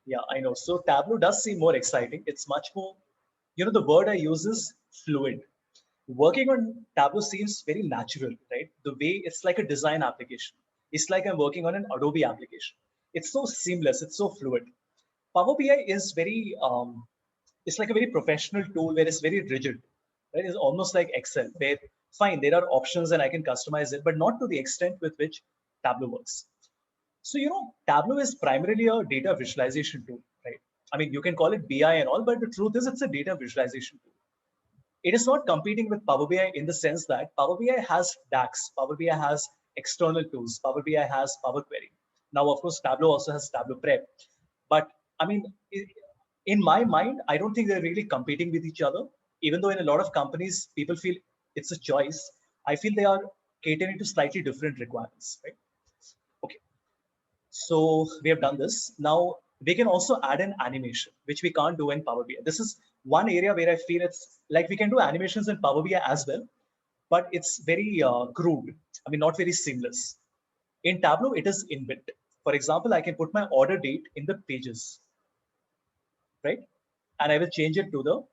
Yeah, I know. So Tableau does seem more exciting. It's much more, the word I use is fluid. Working on Tableau seems very natural, right? The way it's like a design application. It's like I'm working on an Adobe application. It's so seamless. It's so fluid. Power BI is very, it's like a very professional tool where it's very rigid. Right? It's almost like Excel, where fine, there are options and I can customize it, but not to the extent with which Tableau works. So, Tableau is primarily a data visualization tool, right? I mean, you can call it BI and all, but the truth is it's a data visualization tool. It is not competing with Power BI in the sense that Power BI has DAX, Power BI has external tools, Power BI has Power Query. Now, of course, Tableau also has Tableau Prep. But I mean, in my mind, I don't think they're really competing with each other. Even though in a lot of companies, people feel it's a choice, I feel they are catering to slightly different requirements, right? Okay. So we have done this. Now we can also add an animation, which we can't do in Power BI. This is one area where I feel it's like we can do animations in Power BI as well, but it's very crude. I mean, not very seamless. In Tableau, it is inbuilt. For example, I can put my order date in the pages, right? And I will change it to the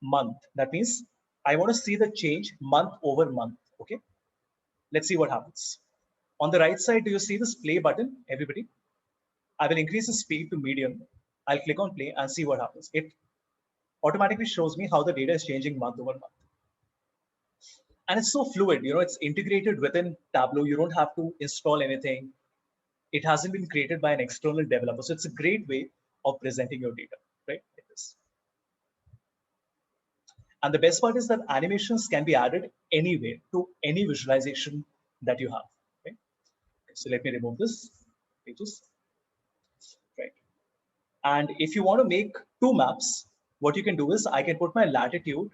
month. That means I want to see the change month over month. Okay. Let's see what happens. On the right side, do you see this play button, everybody? I will increase the speed to medium. I'll click on play and see what happens. It automatically shows me how the data is changing month over month. And it's so fluid, it's integrated within Tableau. You don't have to install anything. It hasn't been created by an external developer. So it's a great way of presenting your data, right? Like this. And the best part is that animations can be added anywhere to any visualization that you have. Okay? So let me remove this pages. Right. And if you want to make two maps, what you can do is I can put my latitude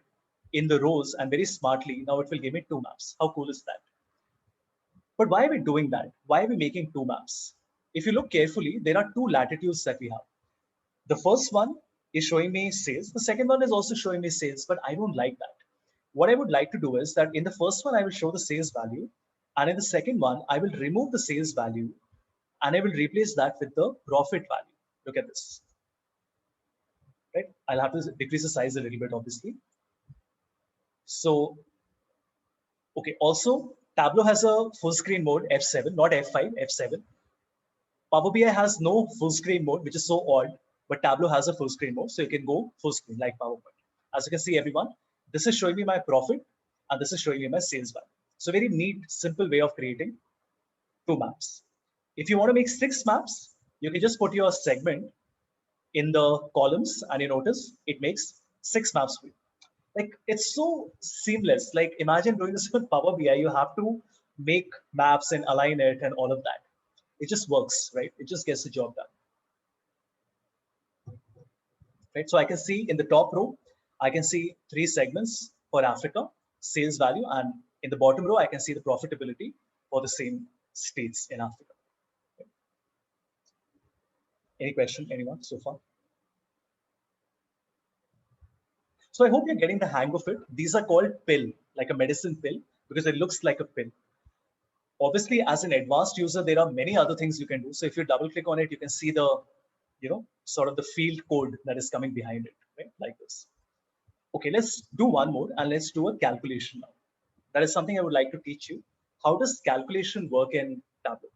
in the rows and very smartly, now it will give me two maps. How cool is that? But why are we doing that? Why are we making two maps? If you look carefully, there are two latitudes that we have. The first one is showing me sales. The second one is also showing me sales, but I don't like that. What I would like to do is that in the first one, I will show the sales value. And in the second one, I will remove the sales value and I will replace that with the profit value. Look at this. Right? I'll have to decrease the size a little bit, obviously. So, okay, also Tableau has a full screen mode, F7, not F5, F7. Power BI has no full screen mode, which is so odd, but Tableau has a full screen mode, so you can go full screen like PowerPoint. As you can see, everyone, this is showing me my profit and this is showing me my sales value. So very neat, simple way of creating two maps. If you want to make 6 maps, you can just put your segment in the columns and you notice it makes 6 maps for you. Like it's so seamless. Like imagine doing this with Power BI, you have to make maps and align it and all of that. It just works, right? It just gets the job done. Right? So I can see in the top row, I can see 3 segments for Africa, sales value, and in the bottom row, I can see the profitability for the same states in Africa. Any question, anyone so far? So I hope you're getting the hang of it. These are called pill, like a medicine pill, because it looks like a pill. Obviously, as an advanced user, there are many other things you can do. So if you double click on it, you can see the, sort of the field code that is coming behind it, right? Like this. Okay, let's do one more and let's do a calculation now. That is something I would like to teach you. How does calculation work in Tableau?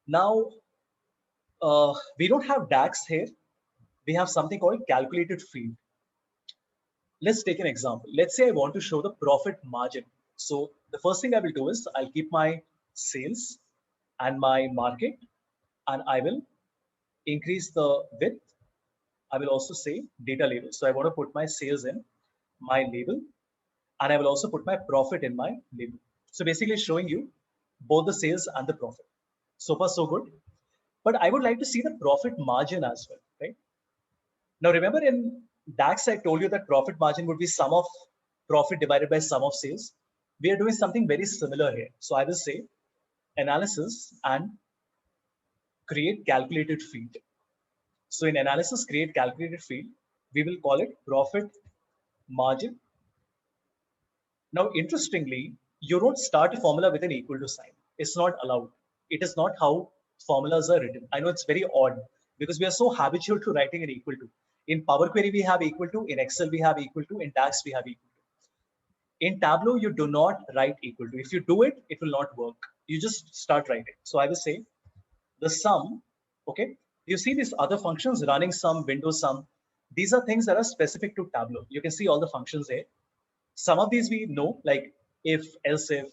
Now, we don't have DAX here. We have something called calculated field. Let's take an example. Let's say I want to show the profit margin. So the first thing I will do is I'll keep my sales and my market, and I will increase the width I will also say data label. So I want to put my sales in my label, and I will also put my profit in my label. So basically showing you both the sales and the profit. So far, so good. But I would like to see the profit margin as well, right? Now, remember in DAX, I told you that profit margin would be sum of profit divided by sum of sales. We are doing something very similar here. So I will say analysis and create calculated field. So in analysis, create calculated field, we will call it profit margin. Now, interestingly, you don't start a formula with an equal to sign. It's not allowed. It is not how formulas are written. I know it's very odd because we are so habitual to writing an equal to. In Power Query, we have equal to. In Excel, we have equal to. In DAX, we have equal to. In Tableau, you do not write equal to. If you do it, it will not work. You just start writing. So I will say the sum, okay? You see these other functions, running sum, window sum. These are things that are specific to Tableau. You can see all the functions there. Some of these we know, like if, else if,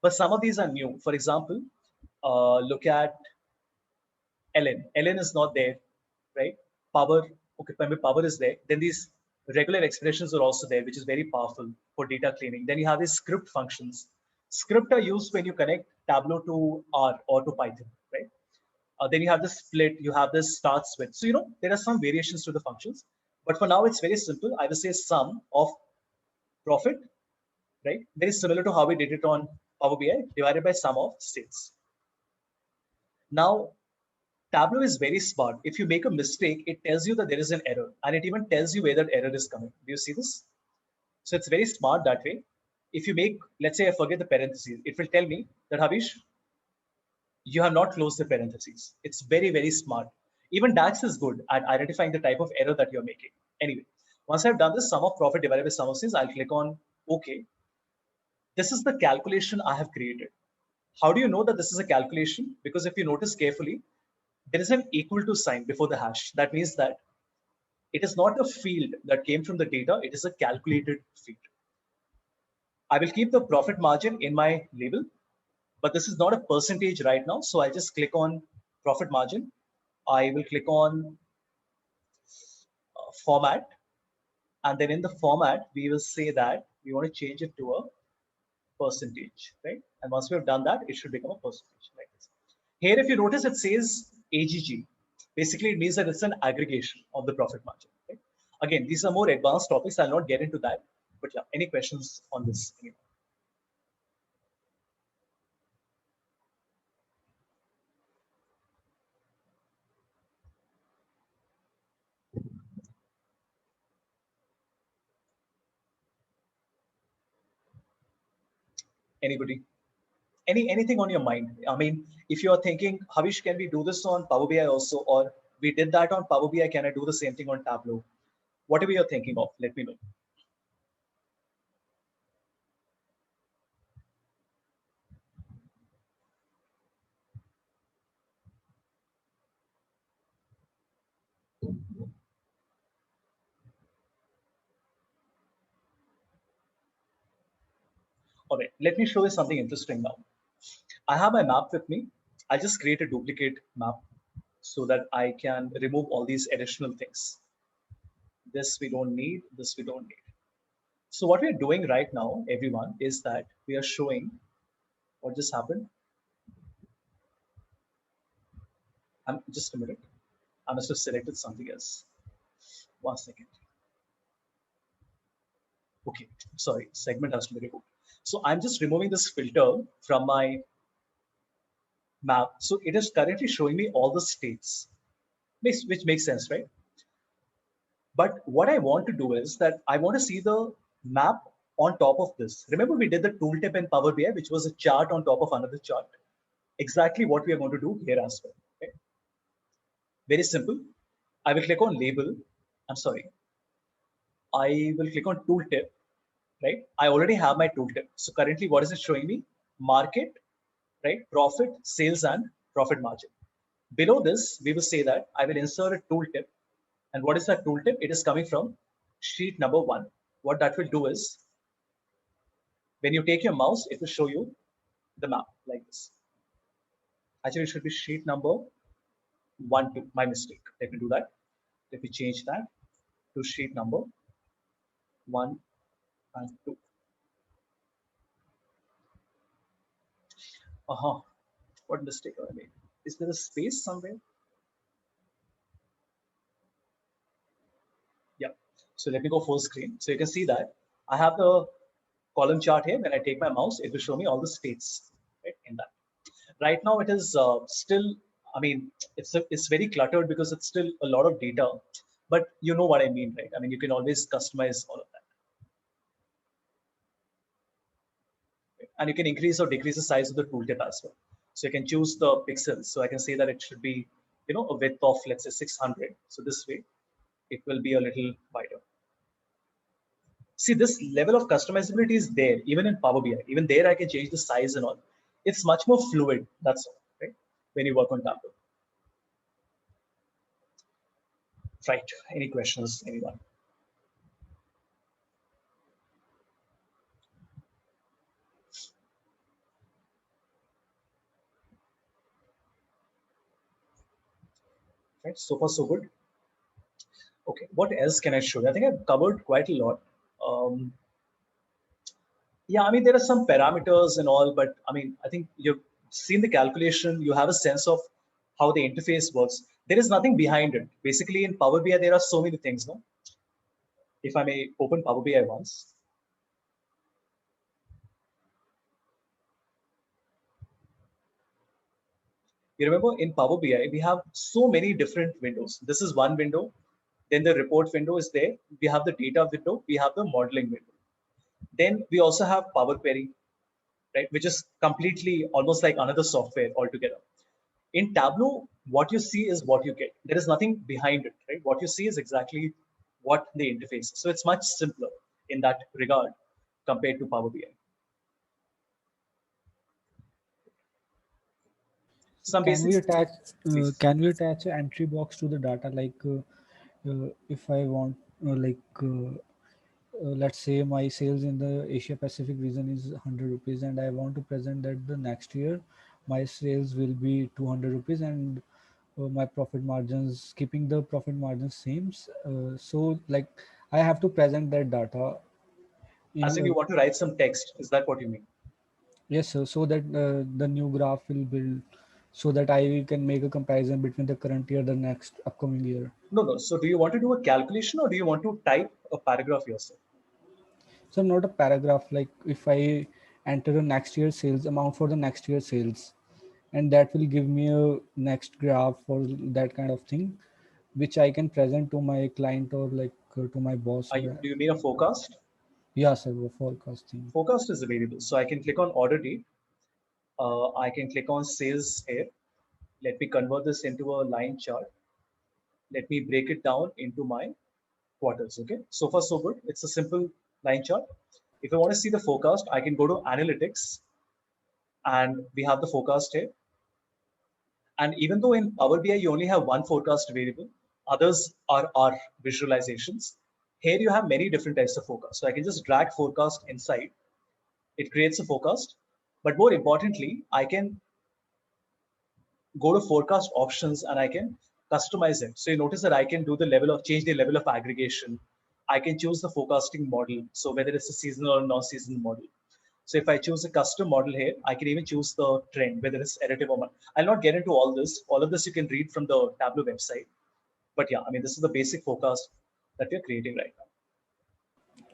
but some of these are new. For example, look at ln. ln is not there, right? Power, okay, power is there. Then these regular expressions are also there, which is very powerful for data cleaning. Then you have these script functions. Script are used when you connect Tableau to R or to Python, right? Then you have the split, you have this start switch. So, you know, there are some variations to the functions, but for now it's very simple. I will say sum of profit, right? Very similar to how we did it on Power BI, divided by sum of sales. Now, Tableau is very smart. If you make a mistake, it tells you that there is an error, and it even tells you where that error is coming. Do you see this? So it's very smart that way. If you make, let's say I forget the parentheses, it will tell me that Havish, you have not closed the parentheses. It's very, very smart. Even DAX is good at identifying the type of error that you're making. Anyway, once I've done this sum of profit divided by sum of sales, I'll click on OK. This is the calculation I have created. How do you know that this is a calculation? Because if you notice carefully, there is an equal to sign before the hash. That means that it is not a field that came from the data, it is a calculated field. I will keep the profit margin in my label, but this is not a percentage right now. So I just click on profit margin. I will click on format. And then in the format, we will say that we want to change it to a percentage, right? And once we have done that, it should become a percentage like this. Here, if you notice, it says AGG. Basically, it means that it's an aggregation of the profit margin. Right? Again, these are more advanced topics. I'll not get into that. But yeah, any questions on this? Anybody? Anything on your mind? I mean, if you are thinking, Havish, can we do this on Power BI also? Or we did that on Power BI, can I do the same thing on Tableau? Whatever you're thinking of, let me know. All right, let me show you something interesting now. I have my map with me. I'll just create a duplicate map so that I can remove all these additional things. This we don't need, this we don't need. So what we're doing right now, everyone, is that we are showing what just happened. Just a minute. I must have selected something else. 1 second. Okay, sorry, segment has to be removed. So I'm just removing this filter from my map. So it is currently showing me all the states, which makes sense, right? But what I want to do is that I want to see the map on top of this. Remember, we did the tooltip in Power BI, which was a chart on top of another chart. Exactly what we are going to do here as well. Okay? Very simple. I will click on label. I'm sorry. I will click on tooltip, right? I already have my tooltip. So currently, what is it showing me? Market, right? Profit, sales, and profit margin. Below this, we will say that I will insert a tooltip. And what is that tooltip? It is coming from sheet number 1. What that will do is, when you take your mouse, it will show you the map like this. Actually, it should be sheet number 1, 2. My mistake. Let me do that. Let me change that to sheet number 1 and 2. What mistake I made? Is there a space somewhere? Yeah. So let me go full screen. So you can see that I have the column chart here. When I take my mouse, it will show me all the states, right, in that. Right now, it is still, I mean, it's very cluttered because it's still a lot of data, but you know what I mean, right? I mean, you can always customize all of that. And you can increase or decrease the size of the tooltip as well. So you can choose the pixels. So I can say that it should be, a width of, let's say, 600. So this way, it will be a little wider. See, this level of customizability is there, even in Power BI. Even there, I can change the size and all. It's much more fluid, that's all, right? When you work on Tableau. Right, any questions, anyone? Right, so far so good. Okay, what else can I show you? I think I've covered quite a lot. Yeah, I mean, there are some parameters and all, but I mean, I think you've seen the calculation, you have a sense of how the interface works. There is nothing behind it. Basically, in Power BI, there are so many things, no? If I may open Power BI once. You remember in Power BI, we have so many different windows. This is one window. Then the report window is there. We have the data window. We have the modeling window. Then we also have Power Query, right, which is completely almost like another software altogether. In Tableau, what you see is what you get. There is nothing behind it, right? What you see is exactly what the interface is. So it's much simpler in that regard compared to Power BI. Some Can we basics, attach please. can we attach an entry box to the data, like if I want let's say my sales in the Asia Pacific region is 100 rupees, and I want to present that the next year my sales will be 200 rupees, and my profit margins, keeping the profit margins same. So like I have to present that data As in if you want to write some text, is that what you mean? yes sir, so that the new graph will build, so that I can make a comparison between the current year, the next upcoming year. No, no. So do you want to do a calculation or do you want to type a paragraph yourself? So not a paragraph, like if I enter the next year sales amount for the next year sales, and that will give me a next graph for that kind of thing, which I can present to my client or like to my boss or Do you mean a forecast? yeah sir, forecasting. Forecast is available. So I can click on order date. I can click on sales here. Let me convert this into a line chart. Let me break it down into my quarters. Okay. So far, so good. It's a simple line chart. If I want to see the forecast, I can go to analytics and we have the forecast here. And even though in Power BI, you only have one forecast variable, others are our visualizations. Here you have many different types of forecast. So I can just drag forecast inside. It creates a forecast. But more importantly, I can go to forecast options and I can customize it. So you notice that I can do the level of change the level of aggregation. I can choose the forecasting model. So whether it's a seasonal or non-seasonal model. So if I choose a custom model here, I can even choose the trend, whether it's additive or not. I'll not get into all this. All of this you can read from the Tableau website. But yeah, I mean, this is the basic forecast that we're creating right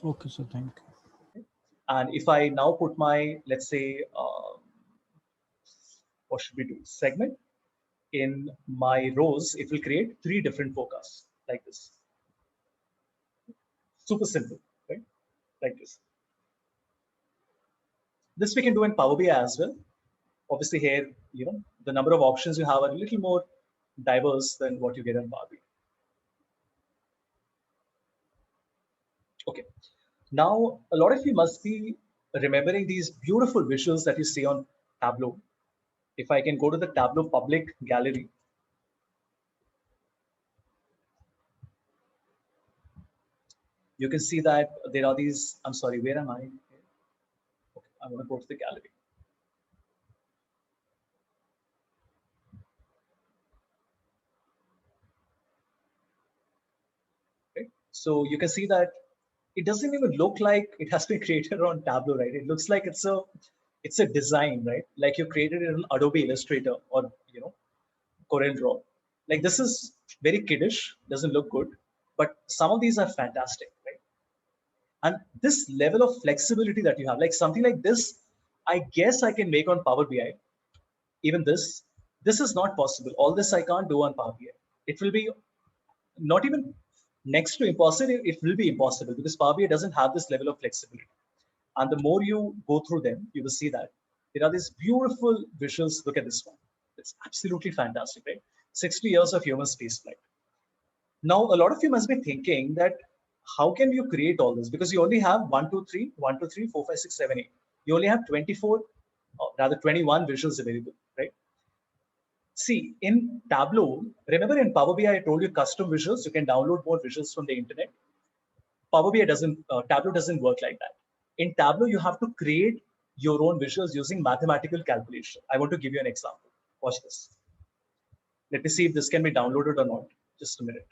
Okay, so thank you. now. And if I now put my, let's say, what should we do? Segment in my rows, it will create three different forecasts like this. Super simple, right? Like this. This we can do in Power BI as well. Obviously here, the number of options you have are a little more diverse than what you get in Power BI. Okay. Now, a lot of you must be remembering these beautiful visuals that you see on Tableau. If I can go to the Tableau public gallery, you can see that there are these, I'm sorry, where am I? Okay, I'm going to go to the gallery. So you can see that it doesn't even look like it has been created on Tableau, right? It looks like it's a design, right? Like you created it in Adobe Illustrator or Corel Draw. Like this is very kiddish, doesn't look good, but some of these are fantastic, right? And this level of flexibility that you have, like something like this, I guess I can make on Power BI. Even this is not possible. All this I can't do on Power BI. It will be not even next to impossible. It will be impossible because Power BI doesn't have this level of flexibility. And the more you go through them, you will see that there are these beautiful visuals. Look at this one. It's absolutely fantastic, right? 60 years of human spaceflight. Now, a lot of you must be thinking that how can you create all this? Because you only have 1, 2, 3, 1, 2, 3, 4, 5, 6, 7, 8. You only have 24, or rather 21 visuals available, right? See, in Tableau, remember in Power BI, I told you custom visuals, you can download more visuals from the internet. Power BI Tableau doesn't work like that. In Tableau, you have to create your own visuals using mathematical calculation. I want to give you an example. Watch this. Let me see if this can be downloaded or not. Just a minute.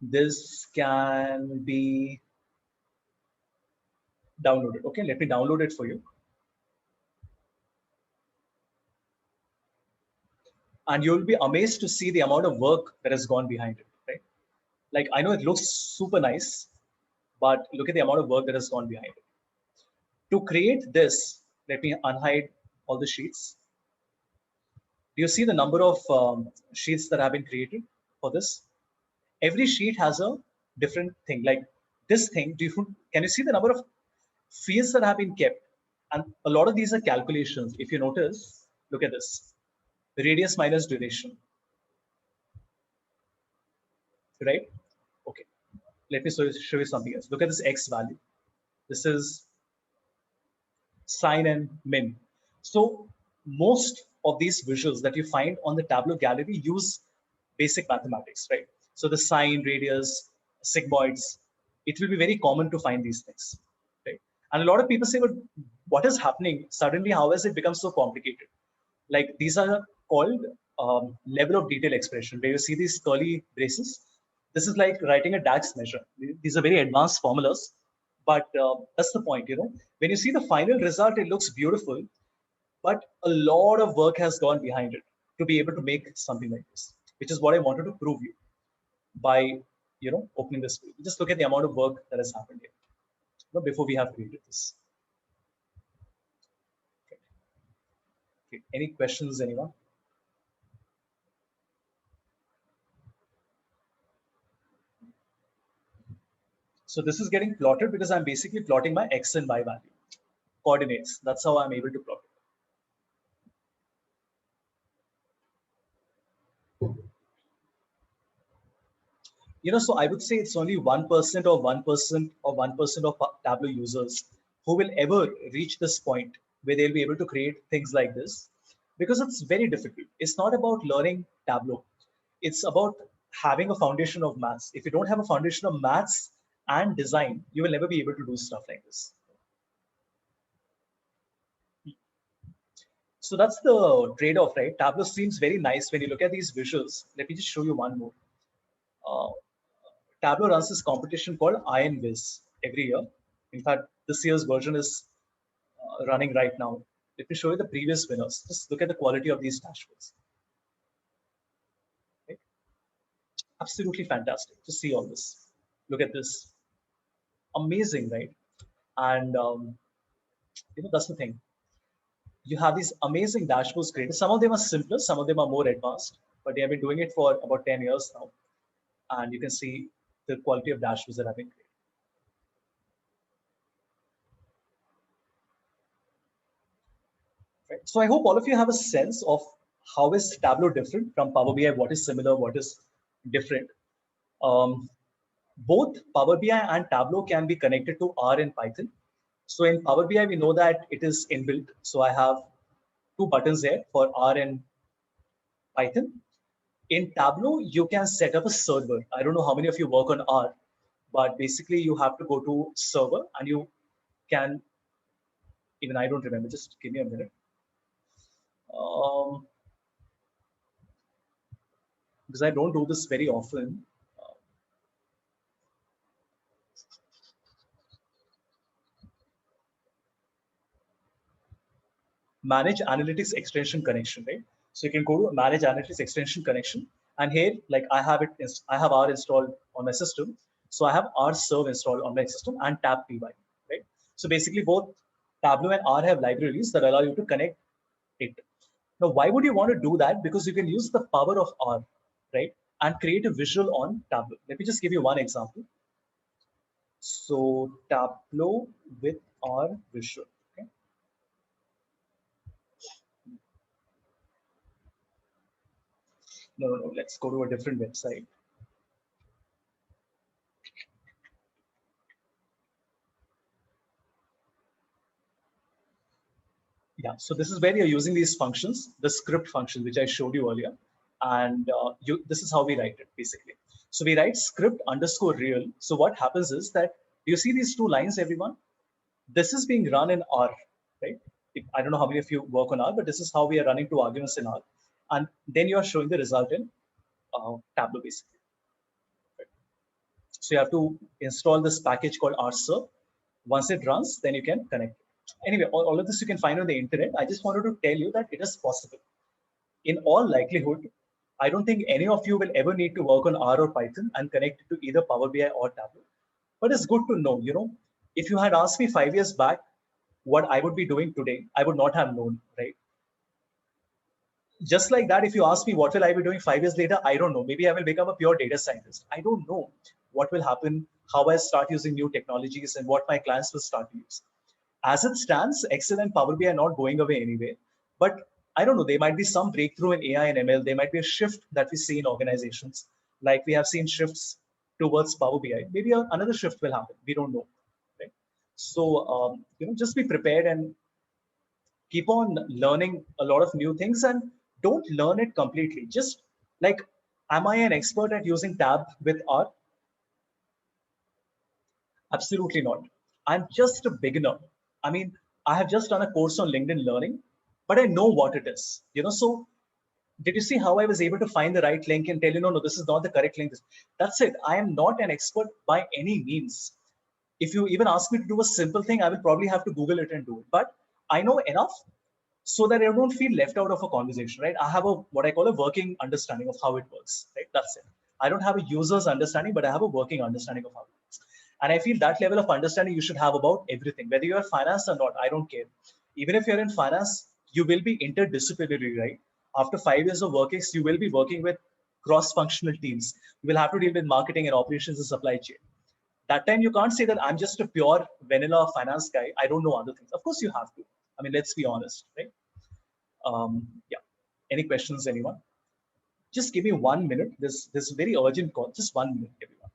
This can be downloaded. Okay, let me download it for you. And you'll be amazed to see the amount of work that has gone behind it, right? Like, I know it looks super nice, but look at the amount of work that has gone behind it. To create this, let me unhide all the sheets. Do you see the number of sheets that have been created for this? Every sheet has a different thing. Like this thing, can you see the number of fields that have been kept? And a lot of these are calculations. If you notice, look at this. Radius minus duration, right? Okay. Let me show you something else. Look at this X value. This is sine and min. So most of these visuals that you find on the Tableau gallery use basic mathematics, right? So the sine, radius, sigmoids, it will be very common to find these things, right? And a lot of people say, but what is happening? Suddenly, how has it become so complicated? Like these are called level of detail expression, where you see these curly braces. This is like writing a DAX measure. These are very advanced formulas, but that's the point, When you see the final result, it looks beautiful, but a lot of work has gone behind it to be able to make something like this, which is what I wanted to prove you by, opening this. Just look at the amount of work that has happened here, before we have created this. Okay. Any questions, anyone? So this is getting plotted because I'm basically plotting my X and Y value coordinates. That's how I'm able to plot it. So I would say it's only 1% or 1% or 1% of Tableau users who will ever reach this point where they'll be able to create things like this, because it's very difficult. It's not about learning Tableau. It's about having a foundation of maths. If you don't have a foundation of maths and design, you will never be able to do stuff like this. So that's the trade-off, right? Tableau seems very nice when you look at these visuals. Let me just show you one more. Tableau runs this competition called Iron Viz every year. In fact, this year's version is running right now. Let me show you the previous winners. Just look at the quality of these dashboards. Okay. Absolutely fantastic to see all this. Look at this. Amazing, right? And that's the thing. You have these amazing dashboards created. Some of them are simpler, some of them are more advanced, but they have been doing it for about 10 years now. And you can see the quality of dashboards that have been created. Right. So I hope all of you have a sense of how is Tableau different from Power BI, what is similar, what is different. Both Power BI and Tableau can be connected to R and Python. So in Power BI, we know that it is inbuilt. So I have two buttons there for R and Python. In Tableau, you can set up a server. I don't know how many of you work on R, but basically you have to go to server and you can, even I don't remember, just give me a minute. Because I don't do this very often. manage analytics extension connection, right? So you can go to manage analytics extension connection, and here, like I have I have R installed on my system. So I have R serve installed on my system and tab py, right? So basically both Tableau and R have libraries that allow you to connect it. Now, why would you want to do that? Because you can use the power of R, right? And create a visual on Tableau. Let me just give you one example. So Tableau with R visual. Okay. No. Let's go to a different website. Yeah, so this is where you're using these functions, the script function, which I showed you earlier. And this is how we write it, basically. So we write script underscore real. So what happens is that, do you see these two lines, everyone? This is being run in R, right? I don't know how many of you work on R, but this is how we are running two arguments in R. And then you are showing the result in Tableau, basically. Right? So you have to install this package called RServe. Once it runs, then you can connect it. Anyway, all of this you can find on the internet. I just wanted to tell you that it is possible. In all likelihood, I don't think any of you will ever need to work on R or Python and connect it to either Power BI or Tableau. But it's good to know, if you had asked me 5 years back what I would be doing today, I would not have known, right? Just like that, if you ask me what will I be doing 5 years later, I don't know. Maybe I will become a pure data scientist. I don't know what will happen, how I start using new technologies, and what my clients will start to use. As it stands, Excel and Power BI are not going away anyway. But I don't know, there might be some breakthrough in AI and ML. There might be a shift that we see in organizations, like we have seen shifts towards Power BI. Maybe another shift will happen. We don't know. Right? So, just be prepared and keep on learning a lot of new things, and don't learn it completely. Just like, am I an expert at using tab with R? Absolutely not. I'm just a beginner. I mean, I have just done a course on LinkedIn Learning, but I know what it is. So did you see how I was able to find the right link and tell you, no, this is not the correct link? That's it. I am not an expert by any means. If you even ask me to do a simple thing, I will probably have to Google it and do it. But I know enough so that I don't feel left out of a conversation, right? I have what I call a working understanding of how it works, right? That's it. I don't have a user's understanding, but I have a working understanding of how it works. And I feel that level of understanding you should have about everything, whether you're finance or not, I don't care. Even if you're in finance, you will be interdisciplinary, right? After 5 years of working, you will be working with cross-functional teams. You will have to deal with marketing and operations and supply chain. That time you can't say that I'm just a pure vanilla finance guy. I don't know other things. Of course you have to. I mean, let's be honest, right? Yeah. Any questions, anyone? Just give me 1 minute. This very urgent call. Just 1 minute, everyone.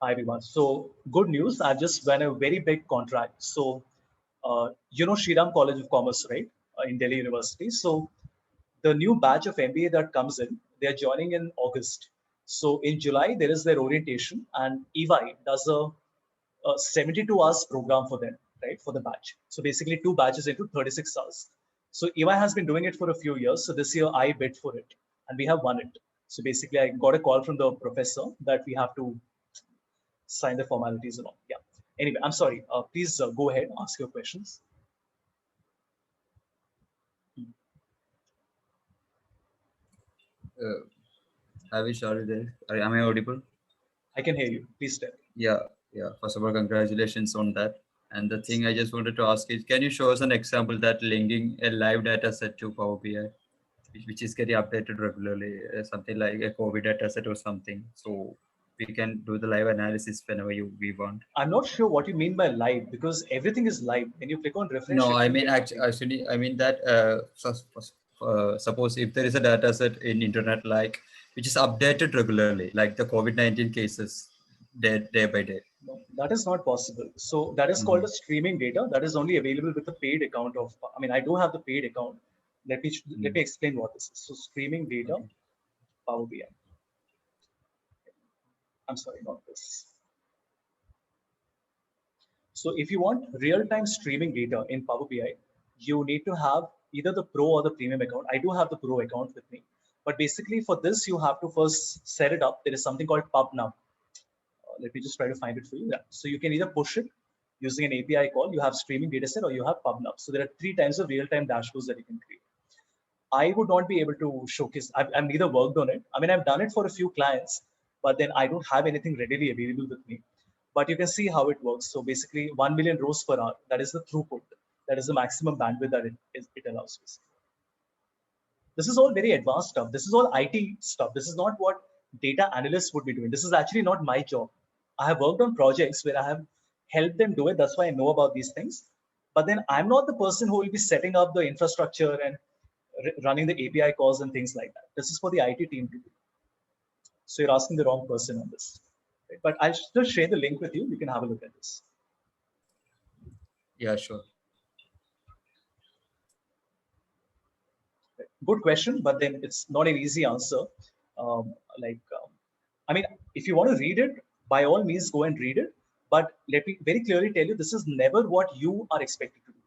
Hi everyone. So good news. I've just won a very big contract. So you know Shriram College of Commerce, right? In Delhi University. So the new batch of MBA that comes in, they are joining in August. So in July there is their orientation, and EY does a 72 hours program for them, right? For the batch. So basically 2 batches into 36 hours. So EY has been doing it for a few years. So this year I bid for it, and we have won it. So basically I got a call from the professor that we have to sign the formalities and all. Yeah. Anyway, I'm sorry. Please go ahead, ask your questions. Have you started there? Am I audible? I can hear you. Please tell. Yeah, yeah. First of all, congratulations on that. And the thing I just wanted to ask is, can you show us an example that linking a live data set to Power BI, which is getting updated regularly, something like a COVID data set or something, so we can do the live analysis whenever we want. I'm not sure what you mean by live because everything is live. When you click on refresh, No, it I will mean get actually, I mean that suppose if there is a data set in internet like which is updated regularly, like the COVID-19 cases, day by day. no, that is not possible. So that is called a streaming data. That is only available with a paid account of. I mean, I do have the paid account. Let me explain what this is. So streaming data, Okay. Power BI. I'm sorry, not this. So if you want real-time streaming data in Power BI, you need to have either the Pro or the Premium account. I do have the Pro account with me. But basically for this, you have to first set it up. There is something called PubNub. Let me just try to find it for you. Yeah. So you can either push it using an API call, you have streaming dataset, or you have PubNub. So there are 3 types of real-time dashboards that you can create. I would not be able to showcase. I've neither worked on it. I mean, I've done it for a few clients, but then I don't have anything readily available with me. But you can see how it works. So basically, 1 million rows per hour. That is the throughput. That is the maximum bandwidth that it allows. Basically. This is all very advanced stuff. This is all IT stuff. This is not what data analysts would be doing. This is actually not my job. I have worked on projects where I have helped them do it. That's why I know about these things. But then I'm not the person who will be setting up the infrastructure and running the API calls and things like that. This is for the IT team to do. So you're asking the wrong person on this. Right? But I'll still share the link with you. You can have a look at this. Yeah, sure. Good question, but then it's not an easy answer. I mean, if you want to read it, by all means, go and read it. But let me very clearly tell you, this is never what you are expected to do.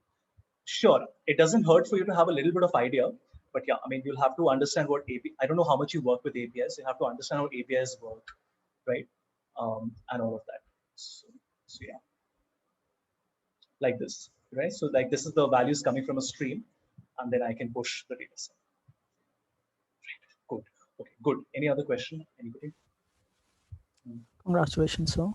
Sure, it doesn't hurt for you to have a little bit of idea, but yeah, I mean, you'll have to understand what API. I don't know how much you work with APIs. You have to understand how APIs work, right? And all of that. So yeah, like this, right? So like this is the values coming from a stream, and then I can push the data set. Good. Okay, good. Any other question? Anybody? Congratulations, sir.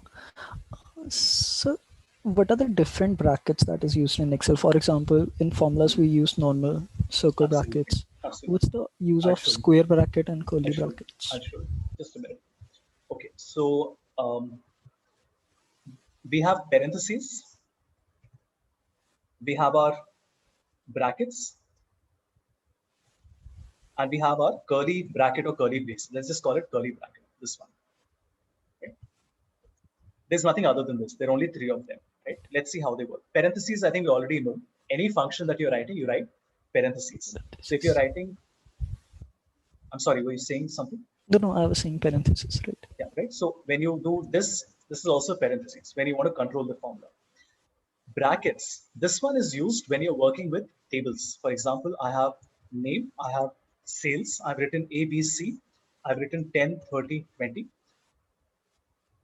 So, what are the different brackets that is used in Excel? For example, in formulas, we use normal circle Absolutely. brackets. Absolutely. What's the use I'll of show you. square bracket and curly I'll show you. brackets? I'll show you. Just a minute. Okay, so we have parentheses. We have our brackets. And we have our curly bracket or curly brace. Let's just call it curly bracket, this one. Okay. There's nothing other than this. There are only 3 of them, right? Let's see how they work. Parentheses, I think we already know. Any function that you're writing, you write parentheses. So if you're writing, I'm sorry, were you saying something? No, I was saying parentheses, right? Yeah, right. So when you do this, this is also parentheses when you want to control the formula. Brackets, this one is used when you're working with tables. For example, I have name, I have sales, I've written ABC, I've written 10, 30, 20.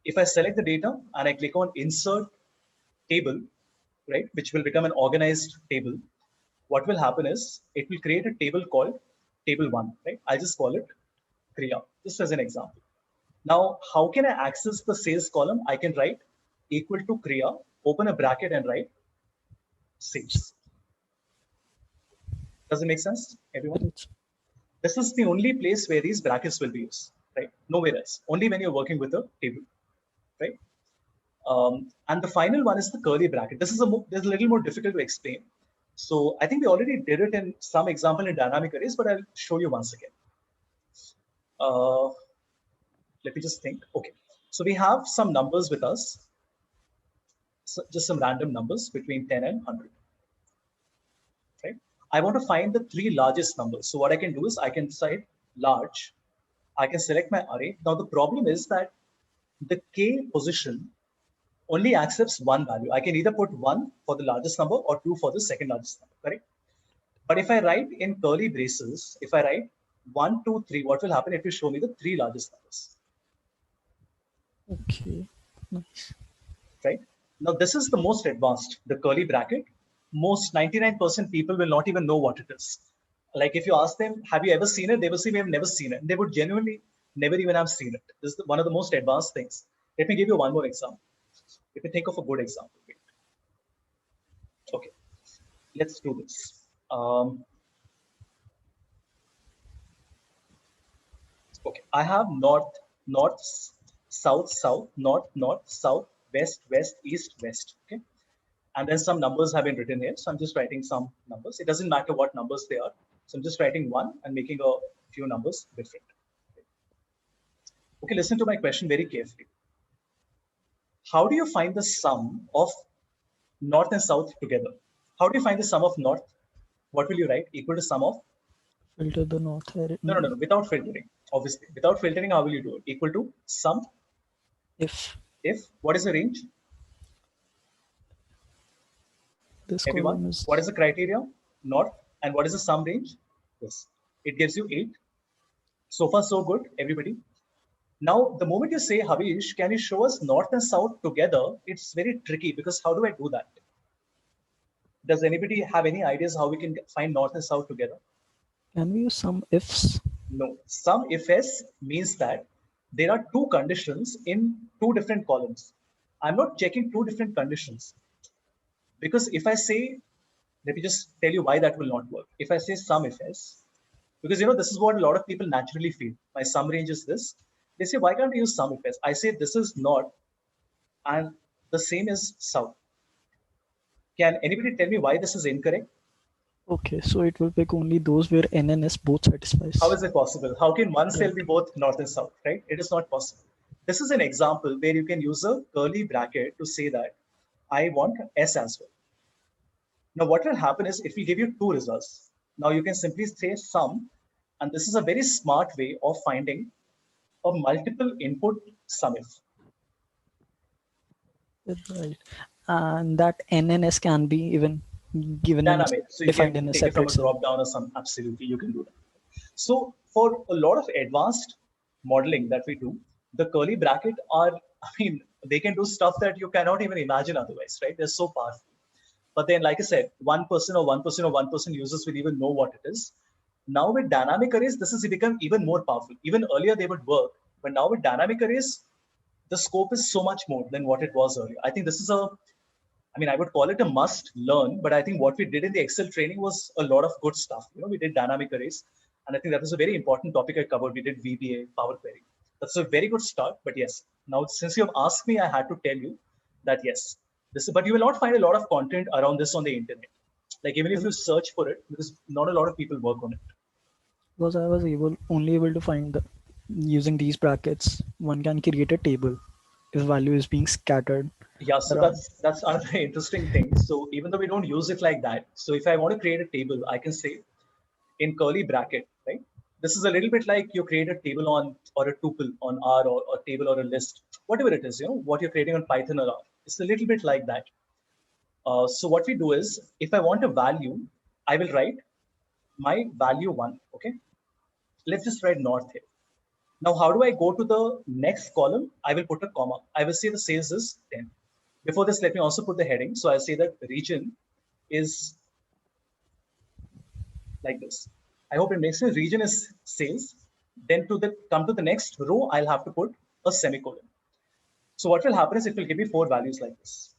If I select the data and I click on insert table, right, which will become an organized table, what will happen is it will create a table called table 1, right? I'll just call it Kriya, just as an example. Now, how can I access the sales column? I can write equal to Kriya, open a bracket and write sales. Does it make sense, everyone? This is the only place where these brackets will be used, right? Nowhere else. Only when you're working with a table, right? And the final one is the curly bracket. This is a little more difficult to explain. So I think we already did it in some example in dynamic arrays, but I'll show you once again. Let me just think. Okay. So we have some numbers with us, so just some random numbers between 10 and 100. Right? I want to find the three largest numbers. So what I can do is I can decide large. I can select my array. Now the problem is that the k position only accepts one value. I can either put 1 for the largest number or 2 for the second largest number, correct? But if I write in curly braces, if I write 1, 2, 3, what will happen if you show me the three largest numbers? Okay, nice. Right? Now this is the most advanced, the curly bracket. Most 99% people will not even know what it is. Like if you ask them, have you ever seen it? They will say, we have never seen it. They would genuinely never even have seen it. This is one of the most advanced things. Let me give you one more example. Let me think of a good example. Okay, let's do this. Okay, I have north, north, south, south, north, north, south, west, west, east, west. Okay, and then some numbers have been written here. So I'm just writing some numbers. It doesn't matter what numbers they are. So I'm just writing one and making a few numbers different. Okay, listen to my question very carefully. How do you find the sum of north and south together? How do you find the sum of north? What will you write? Equal to sum of? Filter the north array. No. Without filtering, obviously. Without filtering, how will you do it? Equal to sum. If What is the range? this Everyone, column is what is the criteria? North. And what is the sum range? This. It gives you 8. So far, so good, everybody. Now, the moment you say, Havish, can you show us north and south together? It's very tricky because how do I do that? Does anybody have any ideas how we can find north and south together? can we use some ifs? No. Sum if s means that there are two conditions in two different columns. I'm not checking two different conditions. Because if I say, let me just tell you why that will not work. If I say sum if s, because this is what a lot of people naturally feel. My sum range is this. They say, why can't I use sum if s? I say this is north and the same is south. Can anybody tell me why this is incorrect? Okay, so it will pick only those where n and s both satisfies. How is it possible? How can one cell be both north and south, right? It is not possible. This is an example where you can use a curly bracket to say that I want S as well. Now, what will happen is it will give you two results. Now, you can simply say sum, and this is a very smart way of finding a multiple input sum if. Right. And that n and s can be even given Dynamic. So you defined can in a take it from separate a cell. drop down or some. Absolutely, you can do that. So for a lot of advanced modeling that we do, the curly bracket are, they can do stuff that you cannot even imagine otherwise, right? They're so powerful. But then, like I said, 1% or 1% or 1% users will even know what it is. Now with dynamic arrays, this has become even more powerful. Even earlier they would work, but now with dynamic arrays, the scope is so much more than what it was earlier. I think this is I would call it a must learn, but I think what we did in the Excel training was a lot of good stuff. We did dynamic arrays, and I think that was a very important topic I covered. We did VBA, Power Query. That's a very good start. But yes, now since you have asked me, I had to tell you that yes, but you will not find a lot of content around this on the internet. Like even if you search for it, because not a lot of people work on it. Because I was only able to find using these brackets, one can create a table if value is being scattered. Yeah, so that's another interesting thing. So even though we don't use it like that, so if I want to create a table, I can say in curly bracket, right? This is a little bit like you create a table on or a tuple on R or a table or a list, whatever it is, what you're creating on Python or R. It's a little bit like that. So what we do is, if I want a value, I will write my value 1. Okay, let's just write north here. Now, how do I go to the next column? I will put a comma. I will say the sales is 10. Before this, let me also put the heading. So I'll say that region is like this. I hope it makes sense. Region is sales. Then come to the next row, I'll have to put a semicolon. So what will happen is it will give me 4 values like this.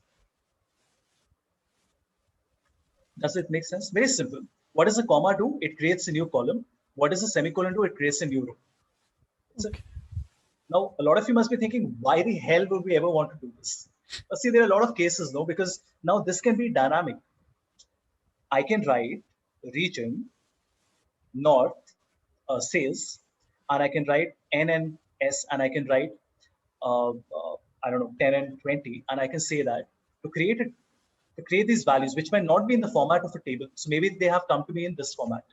Does it make sense? Very simple. What does a comma do? It creates a new column. What does a semicolon do? It creates a new row. That's it. Now, a lot of you must be thinking, why the hell would we ever want to do this? But see, there are a lot of cases, no, because now this can be dynamic. I can write region, north, sales, and I can write N and S, and I can write I don't know, 10 and 20, and I can say that to create it, to create these values, which might not be in the format of a table. So maybe they have come to me in this format.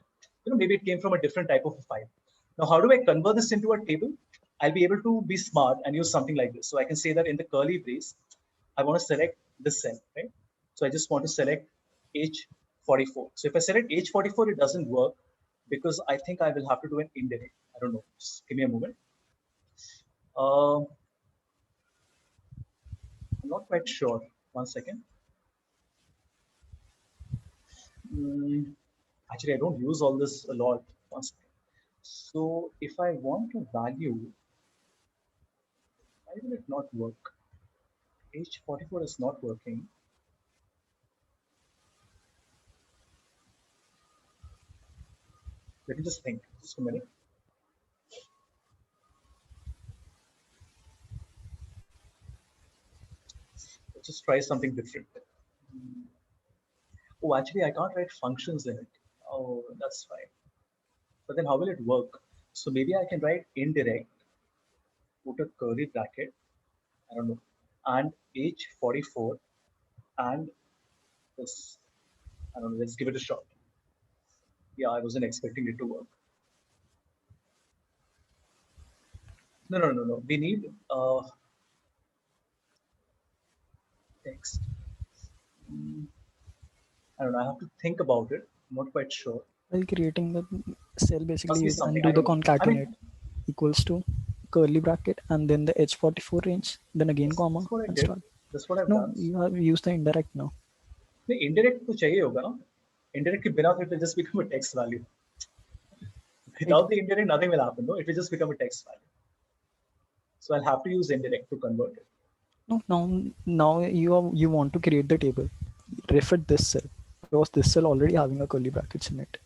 Maybe it came from a different type of a file. Now, how do I convert this into a table? I'll be able to be smart and use something like this. So I can say that in the curly brace, I want to select this cell, right? So I just want to select H44. So if I select H44, it doesn't work because I think I will have to do an indirect. I don't know. Just give me a moment. I'm not quite sure. 1 second. Actually, I don't use all this a lot. 1 second. So if I want to value, why will it not work? H44 is not working. Let me just think, just a minute. Let's just try something different. Oh, actually, I can't write functions in it. Oh, that's fine. But then how will it work? So maybe I can write indirect, put a curly bracket, I don't know, and H44 and this. I don't know, let's give it a shot. Yeah, I wasn't expecting it to work. No. We need text. I don't know. I have to think about it. I'm not quite sure. While creating the cell, Must basically be you something. undo I the don't know. I concatenate mean, equals to curly bracket and then the H44 range, then again comma that's what I and did. start. That's what I've No, done. you have used the indirect now. The indirect to चाहिए होगा ना? Indirect के बिना it will just become a text value. Without the indirect, nothing will happen. No, it will just become a text value. So I'll have to use indirect to convert it. No, now you want to create the table. Refit this cell because this cell already having a curly brackets in it.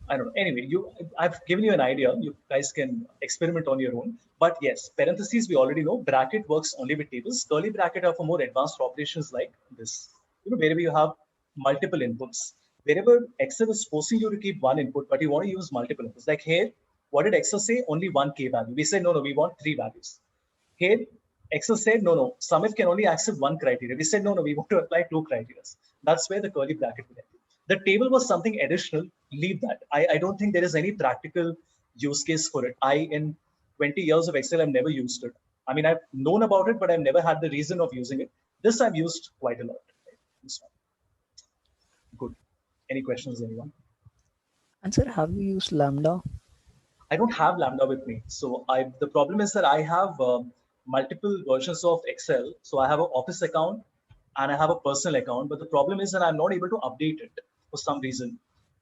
I don't know. Anyway, I've given you an idea. You guys can experiment on your own. But yes, parentheses we already know. Bracket works only with tables. Curly bracket are for more advanced operations like this. Wherever you have multiple inputs. Wherever Excel is forcing you to keep one input, but you want to use multiple inputs. Like here, what did Excel say? Only one K value. We said no, we want 3 values. Here, Excel said no. SUMIF can only accept one criteria. We said no, we want to apply 2 criteria. That's where the curly bracket will help. The table was something additional. Leave that. I don't think there is any practical use case for it. In 20 years of Excel, I've never used it. I mean, I've known about it, but I've never had the reason of using it. This I've used quite a lot. This one. Good. Any questions, anyone? And sir, have you used Lambda? I don't have Lambda with me. So the problem is that I have multiple versions of Excel. So I have an office account and I have a personal account. But the problem is that I'm not able to update it for some reason.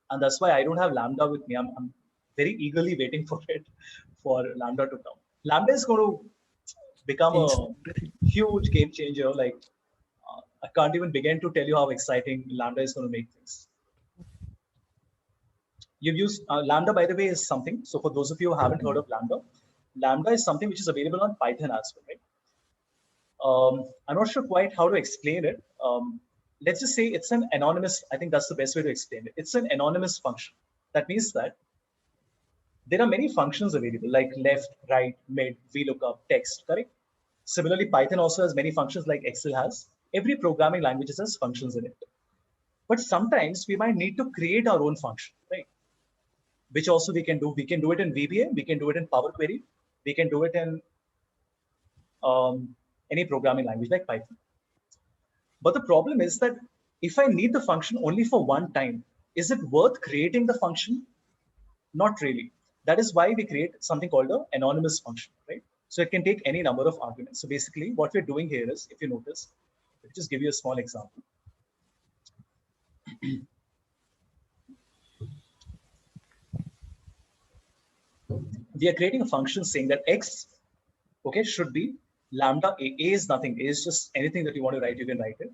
And that's why I don't have Lambda with me. I'm very eagerly waiting for it, for Lambda to come. Lambda is going to become a huge game changer. Like I can't even begin to tell you how exciting Lambda is going to make things. You've used Lambda, by the way, is something. So for those of you who haven't heard of Lambda, Lambda is something which is available on Python as well, right? I'm not sure quite how to explain it. Let's just say it's an anonymous. I think that's the best way to explain it. It's an anonymous function. That means that there are many functions available like left, right, mid, VLOOKUP, text, correct? Similarly, Python also has many functions like Excel has. Every programming language has functions in it. But sometimes we might need to create our own function, right? Which also we can do. We can do it in VBA, we can do it in Power Query, we can do it in any programming language like Python. But the problem is that if I need the function only for one time, is it worth creating the function? Not really. That is why we create something called an anonymous function, right? So it can take any number of arguments. So basically what we're doing here is, if you notice, let me just give you a small example. We are creating a function saying that x, okay, should be lambda a. A is nothing. A is just anything that you want to write, you can write it.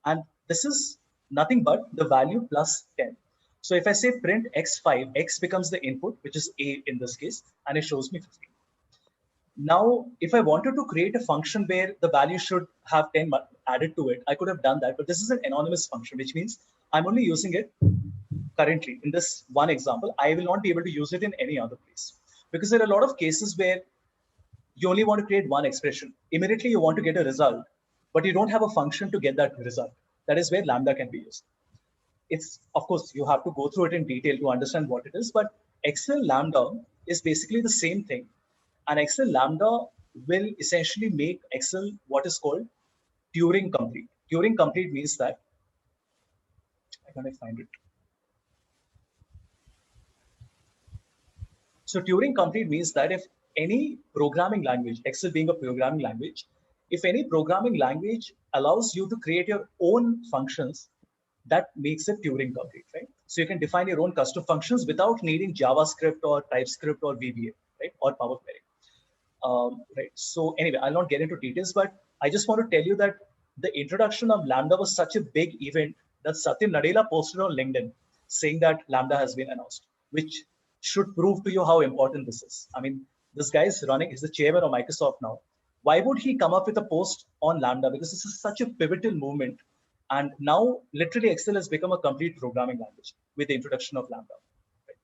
And this is nothing but the value plus 10. So if I say print x5, x becomes the input, which is a in this case, and it shows me 15. Now, if I wanted to create a function where the value should have 10 added to it, I could have done that. But this is an anonymous function, which means I'm only using it currently in this one example. I will not be able to use it in any other place because there are a lot of cases where you only want to create one expression. Immediately you want to get a result, but you don't have a function to get that result. That is where Lambda can be used. It's, of course, you have to go through it in detail to understand what it is, but Excel Lambda is basically the same thing. And Excel Lambda will essentially make Excel what is called Turing complete. Turing complete means that, I can't find it. So Turing complete means that if any programming language, Excel being a programming language, if any programming language allows you to create your own functions, that makes it Turing complete, right? So you can define your own custom functions without needing JavaScript or TypeScript or VBA, right? Or Power Query. Right. So anyway, I'll not get into details, but I just want to tell you that the introduction of Lambda was such a big event that Satya Nadella posted on LinkedIn saying that Lambda has been announced, which should prove to you how important this is. I mean, this guy is running, he's the chairman of Microsoft now. Why would he come up with a post on Lambda? Because this is such a pivotal movement. And now literally Excel has become a complete programming language with the introduction of Lambda. Right?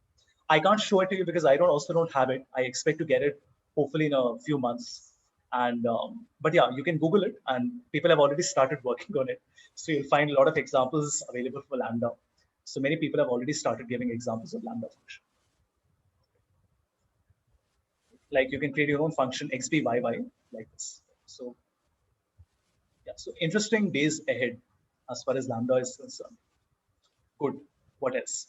I can't show it to you because I also don't have it. I expect to get it hopefully in a few months. And but yeah, you can Google it, and people have already started working on it. So you'll find a lot of examples available for Lambda. So many people have already started giving examples of Lambda function. Like you can create your own function xbyy like this. So yeah, so interesting days ahead as far as Lambda is concerned. Good. What else?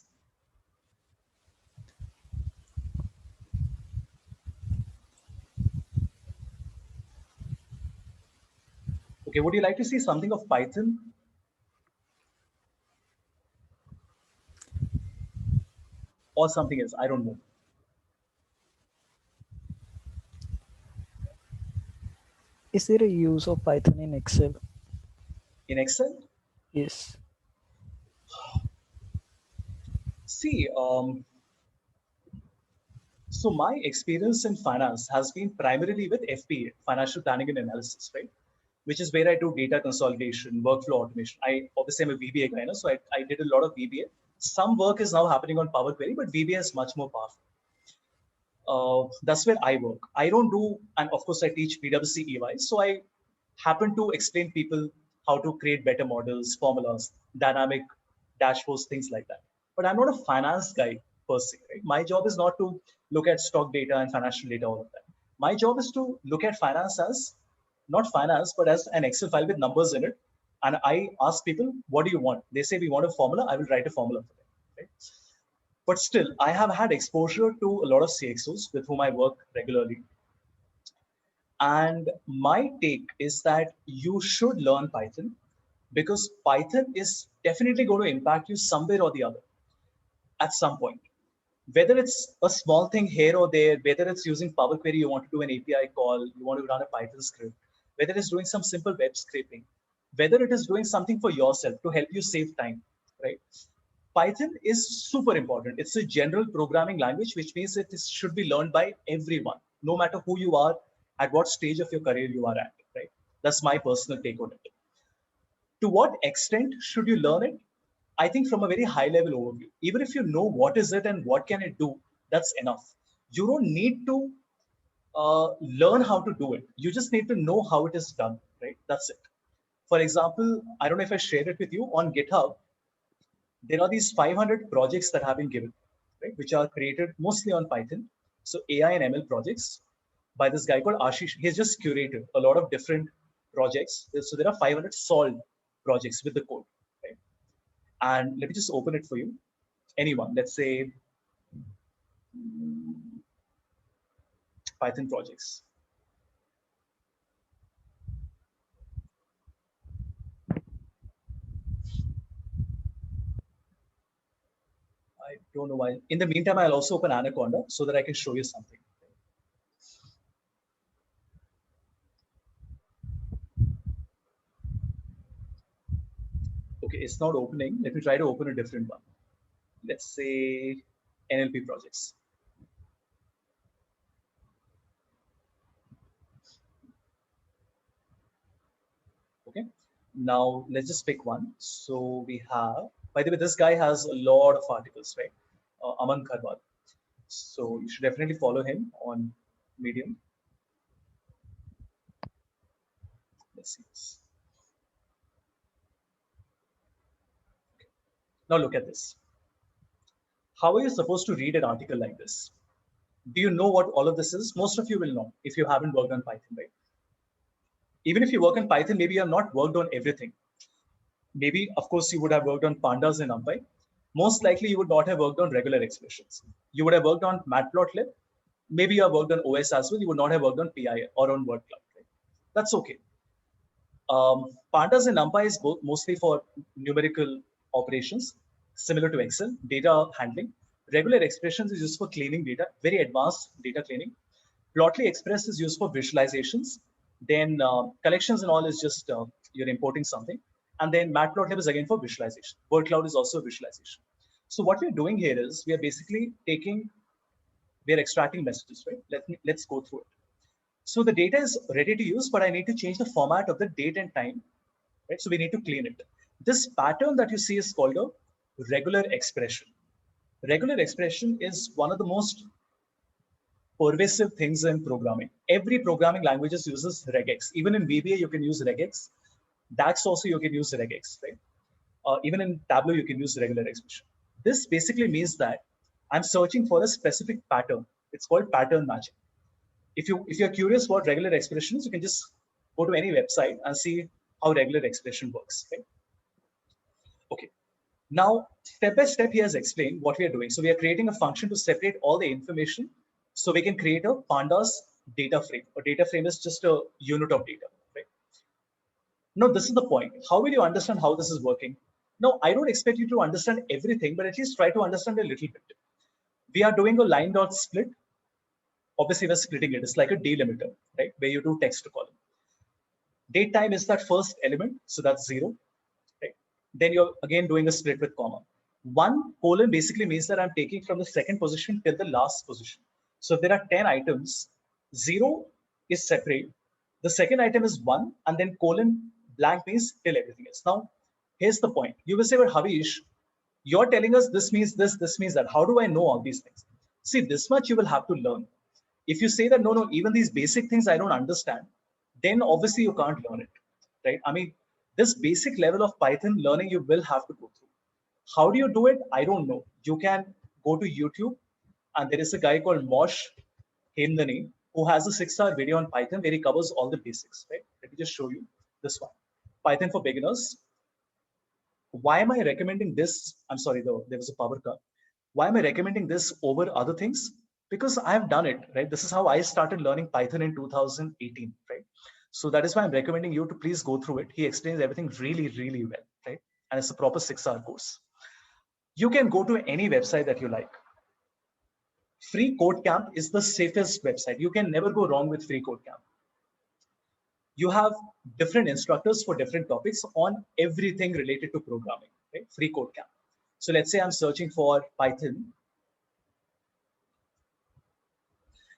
Okay, would you like to see something of Python? Or something else? I don't know. Is there a use of Python in Excel? In Excel? Yes. See, so my experience in finance has been primarily with FPA, financial planning and analysis, right? Which is where I do data consolidation, workflow automation. I obviously am a VBA guy, so I did a lot of VBA. Some work is now happening on Power Query, but VBA is much more powerful. That's where I work. I don't do, and of course I teach PwC EY, so I happen to explain people how to create better models, formulas, dynamic dashboards, things like that. But I'm not a finance guy per se. Right? My job is not to look at stock data and financial data, all of that. My job is to look at finance as not finance, but as an Excel file with numbers in it. And I ask people, what do you want? They say we want a formula. I will write a formula for them. Right? But still, I have had exposure to a lot of CXOs with whom I work regularly. And my take is that you should learn Python because Python is definitely going to impact you somewhere or the other at some point. Whether it's a small thing here or there, whether it's using Power Query, you want to do an API call, you want to run a Python script, whether it's doing some simple web scraping, whether it is doing something for yourself to help you save time, right? Python is super important. It's a general programming language, which means should be learned by everyone, no matter who you are, at what stage of your career you are at, right? That's my personal take on it. To what extent should you learn it? I think from a very high level overview, even if you know what is it and what can it do, that's enough. You don't need to learn how to do it. You just need to know how it is done, right? That's it. For example, I don't know if I shared it with you on GitHub. There are these 500 projects that have been given, right? Which are created mostly on Python. So AI and ML projects by this guy called Ashish. He's just curated a lot of different projects. So there are 500 solved projects with the code, right? And let me just open it for you. Anyone, let's say Python projects. I don't know why. In the meantime, I'll also open Anaconda so that I can show you something. Okay, it's not opening. Let me try to open a different one. Let's say NLP projects. Okay, now let's just pick one. So we have, by the way, this guy has a lot of articles, right? Aman Kharwal. So you should definitely follow him on Medium. see this. Now look at this. How are you supposed to read an article like this? Do you know what all of this is? Most of you will know if you haven't worked on Python, right? Even if you work in Python, maybe you have not worked on everything. Maybe, of course, you would have worked on pandas and NumPy. Most likely, you would not have worked on regular expressions. You would have worked on Matplotlib. Maybe you have worked on OS as well. You would not have worked on PI or on word cloud. Right? That's okay. Pandas and NumPy is mostly for numerical operations, similar to Excel, data handling. Regular expressions is used for cleaning data, very advanced data cleaning. Plotly Express is used for visualizations. Then collections and all is just you're importing something. And then Matplotlib is again for visualization. Word cloud is also visualization. So what we're doing here is we are basically we're extracting messages, right? Let's go through it. So the data is ready to use, but I need to change the format of the date and time, right? So we need to clean it. This pattern that you see is called a regular expression. Regular expression is one of the most pervasive things in programming. Every programming language uses regex. Even in VBA, you can use regex. DAX also you can use regex, right? Even in Tableau, you can use regular expression. This basically means that I'm searching for a specific pattern. It's called pattern matching. If you're curious what regular expression is, you can just go to any website and see how regular expression works. Okay. Okay. Now, step by step, he has explained what we are doing. So we are creating a function to separate all the information, so we can create a pandas data frame. A data frame is just a unit of data. Right? Now, this is the point. How will you understand how this is working? Now, I don't expect you to understand everything, but at least try to understand a little bit. We are doing a line dot split. Obviously, we're splitting it. It's like a delimiter, right? Where you do text to column. Date time is that first element, so that's 0. Right? Then you're again doing a split with comma. 1 colon basically means that I'm taking from the second position till the last position. So if there are 10 items, 0 is separate. The second item is 1, and then colon blank means till everything else. Now, here's the point. You will say, well, Havish, you're telling us this means this means that. How do I know all these things? See, this much you will have to learn. If you say that, no, even these basic things I don't understand, then obviously you can't learn it, right? I mean, this basic level of Python learning you will have to go through. How do you do it? I don't know. You can go to YouTube, and there is a guy called Mosh Hemdani who has a 6-hour video on Python where he covers all the basics, right? Let me just show you this one. Python for beginners. Why am I recommending this? I'm sorry, though, there was a power cut. Why am I recommending this over other things? Because I have done it, right? This is how I started learning Python in 2018, right? So that is why I'm recommending you to please go through it. He explains everything really, really well, right? And it's a proper 6-hour course. You can go to any website that you like. Free Code Camp is the safest website. You can never go wrong with Free Code Camp. You have different instructors for different topics on everything related to programming, right? Free Code Camp. So let's say I'm searching for Python.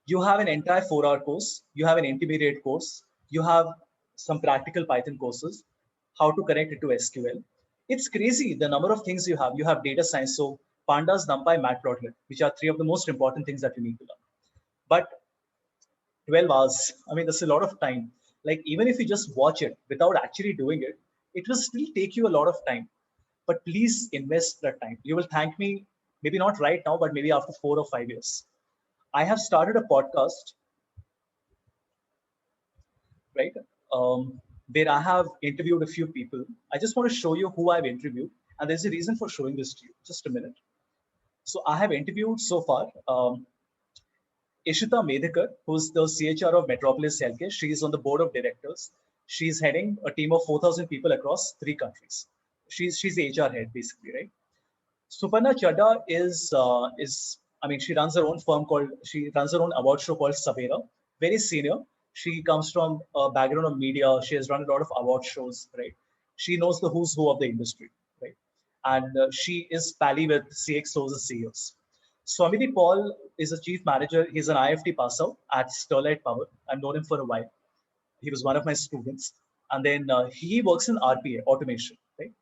You have an entire 4-hour course. You have an intermediate course. You have some practical Python courses, how to connect it to SQL. It's crazy the number of things you have. You have data science, so pandas, NumPy, Matplotlib, which are 3 of the most important things that you need to learn. But 12 hours, I mean, that's a lot of time. Like, even if you just watch it without actually doing it, it will still take you a lot of time. But please invest that time. You will thank me, maybe not right now, but maybe after 4 or 5 years. I have started a podcast, right? Where I have interviewed a few people. I just want to show you who I've interviewed. And there's a reason for showing this to you. Just a minute. So I have interviewed so far Ishita Medhekar, who's the CHR of Metropolis Healthcare. She's on the board of directors. She's heading a team of 4,000 people across 3 countries. She's the HR head, basically, right? Suparna Chadha is I mean, she runs her own award show called Savera, very senior. She comes from a background of media. She has run a lot of award shows, right? She knows the who's who of the industry, right? And she is pally with CXOs and CEOs. Swamiti Paul is a chief manager. He's an IFT pass out at Sterlite Power. I've known him for a while. He was one of my students. And then he works in RPA, automation, right?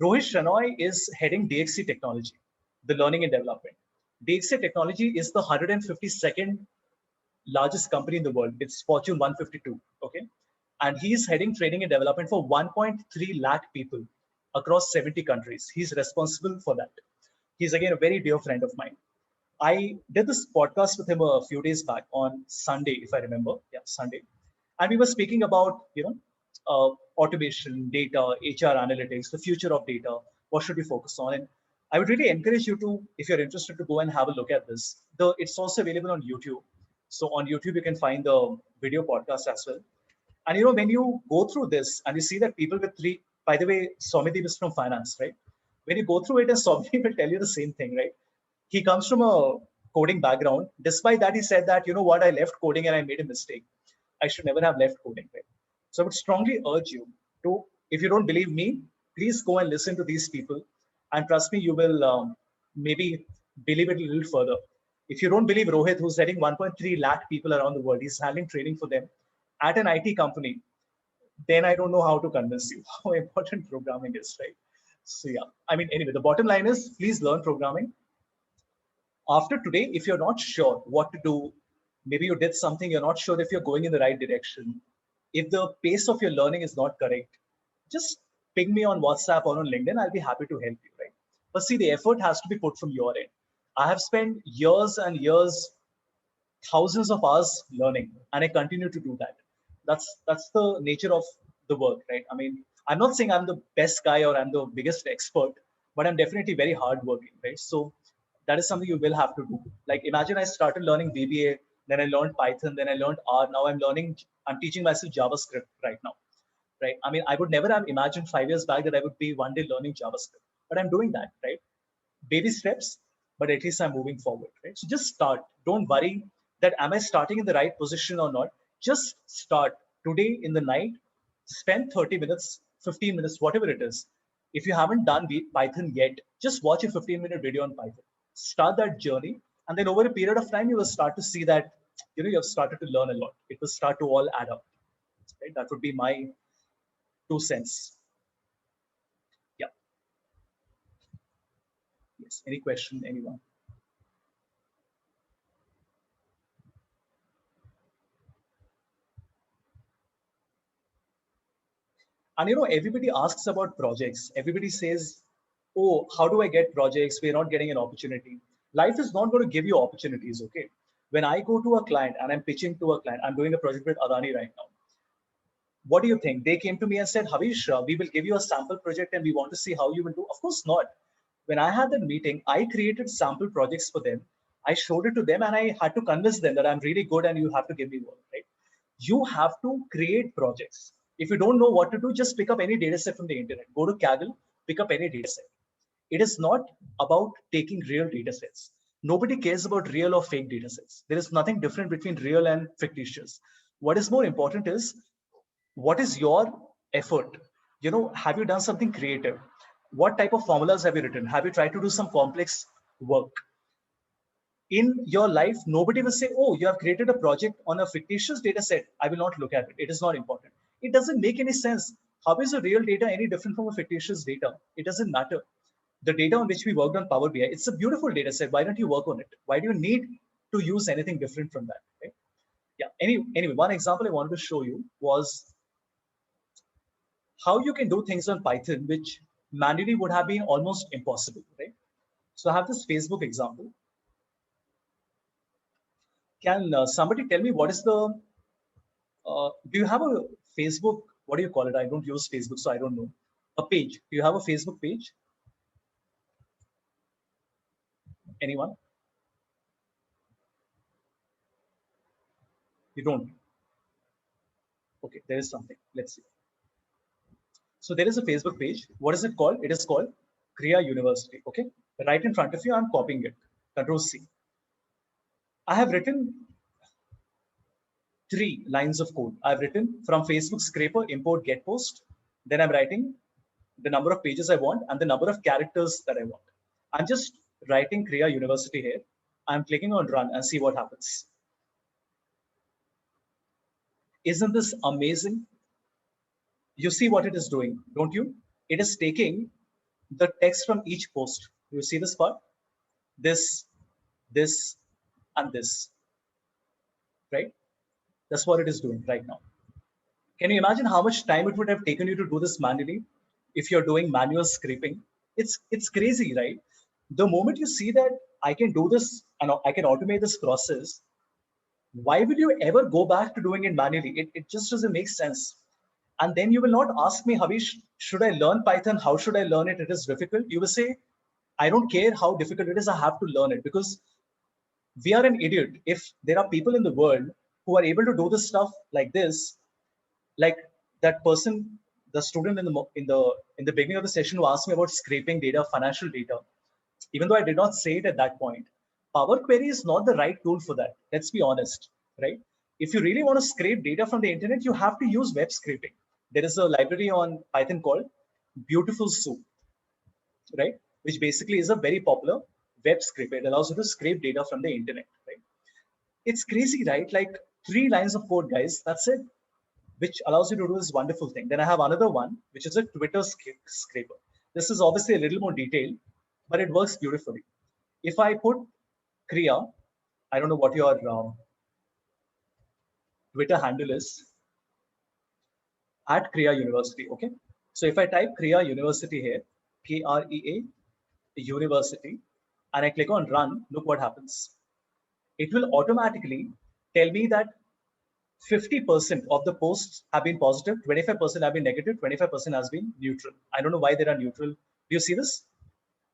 Rohit Shenoy is heading DXC Technology, the learning and development. DXC Technology is the 152nd largest company in the world. It's Fortune 152, okay? And he's heading training and development for 1.3 lakh people across 70 countries. He's responsible for that. He's again a very dear friend of mine. I did this podcast with him a few days back on Sunday, if I remember. Yeah, Sunday. And we were speaking about, automation, data, HR analytics, the future of data. What should we focus on? And I would really encourage you to, if you're interested, to go and have a look at this. It's also available on YouTube. So on YouTube, you can find the video podcast as well. And when you go through this and you see that people with three, by the way, Somideep is from finance, right? When you go through it, and Somideep will tell you the same thing, right? He comes from a coding background. Despite that, he said that, you know what, I left coding and I made a mistake. I should never have left coding, right? So I would strongly urge you to, if you don't believe me, please go and listen to these people. And trust me, you will maybe believe it a little further. If you don't believe Rohit, who's heading 1.3 lakh people around the world, he's handling training for them at an IT company, then I don't know how to convince you how important programming is, right? So yeah, I mean, anyway, the bottom line is please learn programming. After today, if you're not sure what to do, maybe you did something, you're not sure if you're going in the right direction, if the pace of your learning is not correct, just ping me on WhatsApp or on LinkedIn. I'll be happy to help you, right? But see, the effort has to be put from your end. I have spent years and years, thousands of hours learning, and I continue to do that. That's the nature of the work, right? I mean, I'm not saying I'm the best guy or I'm the biggest expert, but I'm definitely very hardworking, right? So that is something you will have to do. Like imagine I started learning VBA, then I learned Python, then I learned R. Now I'm teaching myself JavaScript right now, right? I mean, I would never have imagined 5 years back that I would be one day learning JavaScript, but I'm doing that, right? Baby steps, but at least I'm moving forward, right? So just start. Don't worry that am I starting in the right position or not. Just start today in the night. Spend 30 minutes, 15 minutes, whatever it is. If you haven't done Python yet, just watch a 15-minute video on Python. Start that journey, and then over a period of time, you will start to see that you have started to learn a lot. It will start to all add up. Right? That would be my 2 cents. Yeah. Yes. Any question, anyone? And everybody asks about projects. Everybody says, oh, how do I get projects? We're not getting an opportunity. Life is not going to give you opportunities, okay? When I go to a client and I'm pitching to a client, I'm doing a project with Adani right now. What do you think? They came to me and said, Havish, we will give you a sample project and we want to see how you will do. Of course not. When I had that meeting, I created sample projects for them. I showed it to them and I had to convince them that I'm really good and you have to give me work, right? You have to create projects. If you don't know what to do, just pick up any data set from the internet. Go to Kaggle, pick up any data set. It is not about taking real data sets. Nobody cares about real or fake data sets. There is nothing different between real and fictitious. What is more important is what is your effort? Have you done something creative? What type of formulas have you written? Have you tried to do some complex work? In your life, nobody will say, oh, you have created a project on a fictitious data set. I will not look at it. It is not important. It doesn't make any sense. How is a real data any different from a fictitious data? It doesn't matter. The data on which we worked on Power BI, it's a beautiful data set. Why don't you work on it? Why do you need to use anything different from that? Right? Yeah. Anyway, one example I wanted to show you was how you can do things on Python, which manually would have been almost impossible, right? So I have this Facebook example. Can somebody tell me what is do you have a Facebook, what do you call it? I don't use Facebook, so I don't know. A page. Do you have a Facebook page? Anyone? You don't? Okay, there is something. Let's see. So there is a Facebook page. What is it called? It is called Kriya University. Okay, right in front of you, I'm copying it. Control C. I have written 3 lines of code. I've written from Facebook scraper import get post. Then I'm writing the number of pages I want and the number of characters that I want. I'm just writing Kriya University here. I'm clicking on run and see what happens. Isn't this amazing? You see what it is doing, don't you? It is taking the text from each post. You see this part? This, and this, right? That's what it is doing right now. Can you imagine how much time it would have taken you to do this manually if you're doing manual scraping? It's crazy, right? The moment you see that I can do this and I can automate this process, why will you ever go back to doing it manually? It just doesn't make sense. And then you will not ask me, Havish, should I learn Python? How should I learn it? It is difficult. You will say, I don't care how difficult it is. I have to learn it because we are an idiot. If there are people in the world who are able to do this stuff like this, like that person, the student in the beginning of the session who asked me about scraping data, financial data, even though I did not say it at that point, Power Query is not the right tool for that. Let's be honest, right? If you really want to scrape data from the internet, you have to use web scraping. There is a library on Python called Beautiful Soup, right? Which basically is a very popular web scraper. It allows you to scrape data from the internet, right? It's crazy, right? Like 3 lines of code, guys. That's it, which allows you to do this wonderful thing. Then I have another one, which is a Twitter scraper. This is obviously a little more detailed, but it works beautifully. If I put Kriya, I don't know what your Twitter handle is, at Kriya University, okay? So if I type Kriya University here, Krea University, and I click on run, look what happens. It will automatically tell me that 50% of the posts have been positive, 25% have been negative, 25% has been neutral. I don't know why they are neutral. Do you see this?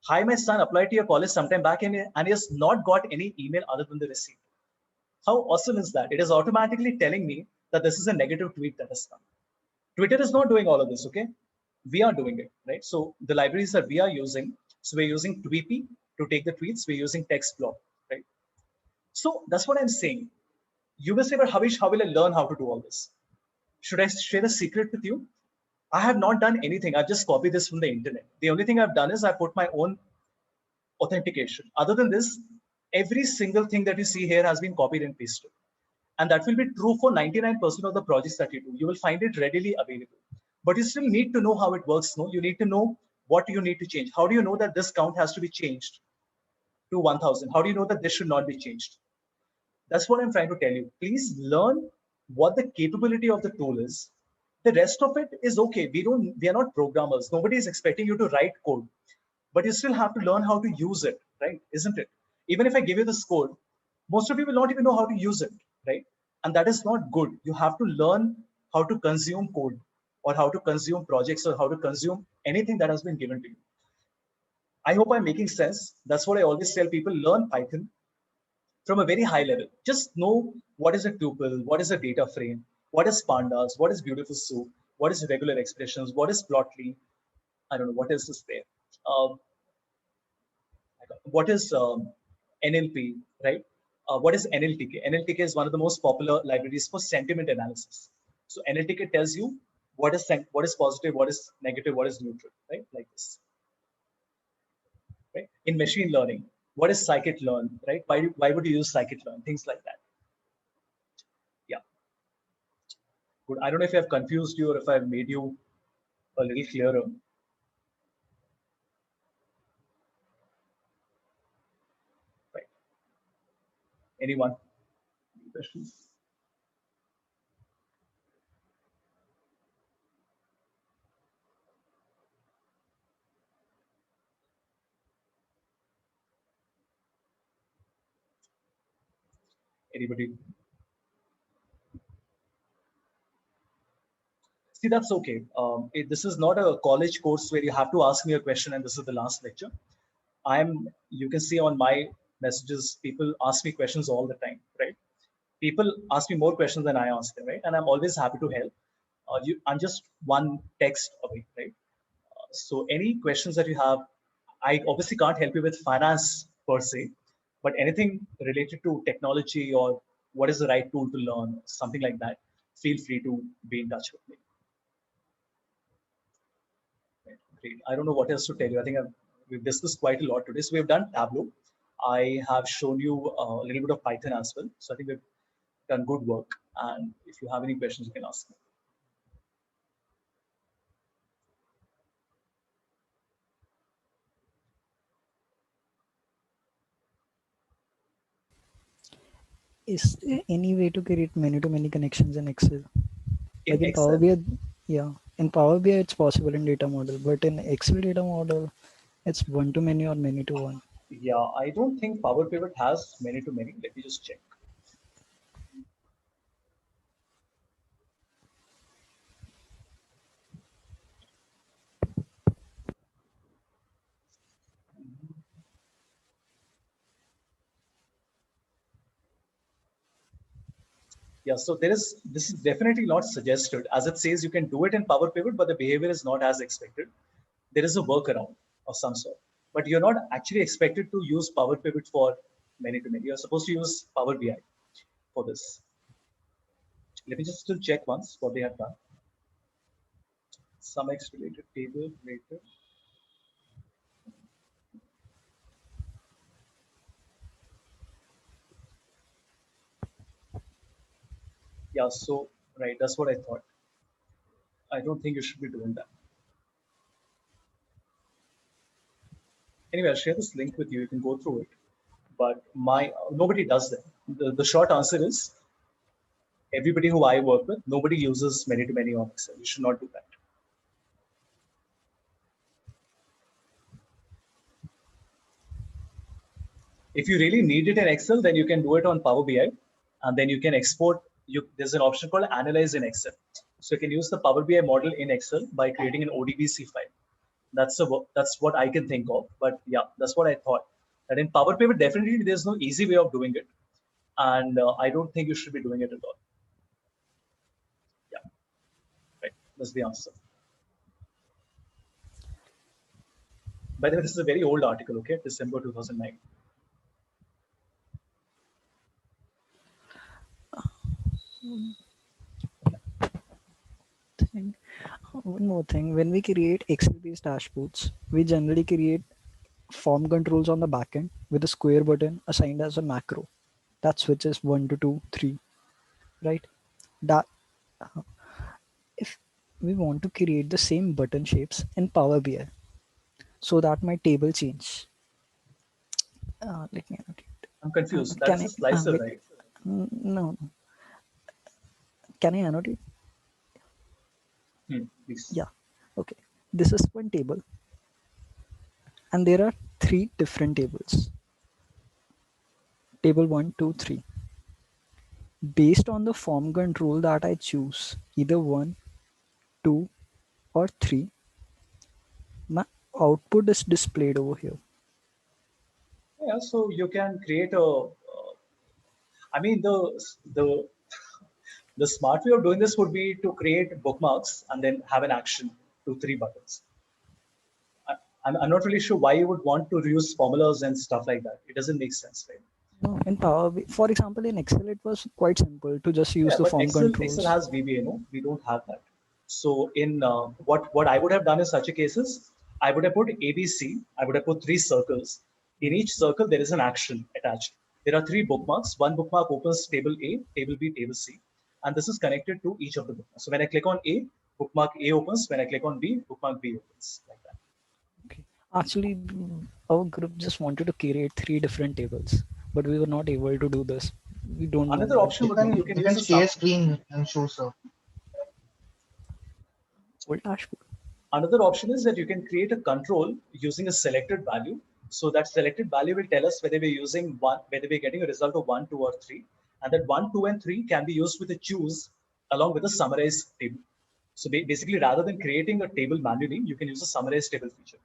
Hi, my son applied to your college sometime back and he has not got any email other than the receipt. How awesome is that? It is automatically telling me that this is a negative tweet that has come. Twitter is not doing all of this, okay? We are doing it, right? So the libraries that we are using, so we're using Tweepy to take the tweets, we're using TextBlock, right? So that's what I'm saying. You will say, but Havish, how will I learn how to do all this? Should I share a secret with you? I have not done anything. I've just copied this from the internet. The only thing I've done is I put my own authentication. Other than this, every single thing that you see here has been copied and pasted. And that will be true for 99% of the projects that you do. You will find it readily available. But you still need to know how it works. No, you need to know what you need to change. How do you know that this count has to be changed to 1000? How do you know that this should not be changed? That's what I'm trying to tell you. Please learn what the capability of the tool is. The rest of it is okay. We are not programmers. Nobody is expecting you to write code, but you still have to learn how to use it, right? Isn't it? Even if I give you this code, most of you will not even know how to use it, right? And that is not good. You have to learn how to consume code or how to consume projects or how to consume anything that has been given to you. I hope I'm making sense. That's what I always tell people, learn Python from a very high level. Just know what is a tuple, what is a data frame, what is pandas, what is beautiful soup, what is regular expressions, what is plotly. I don't know what else is there. Um, what is NLP, right? What is NLTK? NLTK is one of the most popular libraries for sentiment analysis. So NLTK tells you what is positive, what is negative, what is neutral, right? Like this. Right? In machine learning, what is scikit-learn, right? Why would you use scikit-learn? Things like that. Yeah. Good. I don't know if I've confused you or if I've made you a little clearer. Right. Anyone? Any questions? Anybody? See, that's okay. This is not a college course where you have to ask me a question and this is the last lecture. You can see on my messages, people ask me questions all the time, right? People ask me more questions than I ask them, right? And I'm always happy to help. I'm just one text away, right? So any questions that you have, I obviously can't help you with finance per se, but anything related to technology or what is the right tool to learn, something like that, feel free to be in touch with me. Right, great. I don't know what else to tell you. I think we've discussed quite a lot today. So we've done Tableau. I have shown you a little bit of Python as well. So I think we've done good work. And if you have any questions, you can ask me. Is there any way to create many-to-many connections in Excel? Like in Power BI, yeah, in Power BI it's possible in data model, but in Excel data model, it's one to many or many to one. Yeah, I don't think Power Pivot has many to many. Let me just check. Yeah, so this is definitely not suggested. As it says, you can do it in Power Pivot, but the behavior is not as expected. There is a workaround of some sort, but you're not actually expected to use Power Pivot for many to many. You're supposed to use Power BI for this. Let me just still check once what they have done. SumX related table later. Yeah, so right, that's what I thought. I don't think you should be doing that. Anyway, I'll share this link with you. You can go through it. But nobody does that. The short answer is everybody who I work with, nobody uses many to many on Excel. You should not do that. If you really need it in Excel, then you can do it on Power BI, and then you can export. There's an option called Analyze in Excel. So you can use the Power BI model in Excel by creating an ODBC file. That's what I can think of. But yeah, that's what I thought. And in Power Pivot, definitely there's no easy way of doing it, and I don't think you should be doing it at all. Yeah, right. That's the answer. By the way, this is a very old article. Okay, December 2009. Thing. One more thing, when we create Excel-based dashboards, we generally create form controls on the backend with a square button assigned as a macro that switches 1 to 2, 3, right? That if we want to create the same button shapes in Power BI, so that my table change. Let me annotate. I'm confused. Can That's a I? slicer, right? No. Can I annotate? Please. Yeah. Okay. This is one table, and there are 3 different tables. Table 1, 2, 3. Based on the form control that I choose, either 1, 2, or 3, my output is displayed over here. Yeah, so you can create a. I mean, the smart way of doing this would be to create bookmarks and then have an action to 3 buttons. I'm not really sure why you would want to use formulas and stuff like that. It doesn't make sense, right? No, in Power BI, for example, in Excel, it was quite simple to just use Yeah, the but form Excel controls. has VBA, no? We don't have that. So in what I would have done in such a cases, I would have put ABC. I would have put 3 circles. In each circle, there is an action attached. There are 3 bookmarks. One bookmark opens table A, table B, table C, and this is connected to each of the bookmarks. So when I click on A, bookmark A opens. When I click on B, bookmark B opens, like that. Okay. Actually, our group just wanted to create 3 different tables, but we were not able to do this. We don't know Another why. option would be you can You use can the share screen and show sir. Old dashboard. Another option is that you can create a control using a selected value. So that selected value will tell us whether we're using one, whether we're getting a result of 1, 2, or 3. And that 1, 2, and 3 can be used with a choose along with a summarize table. So basically, rather than creating a table manually, you can use a summarize table feature.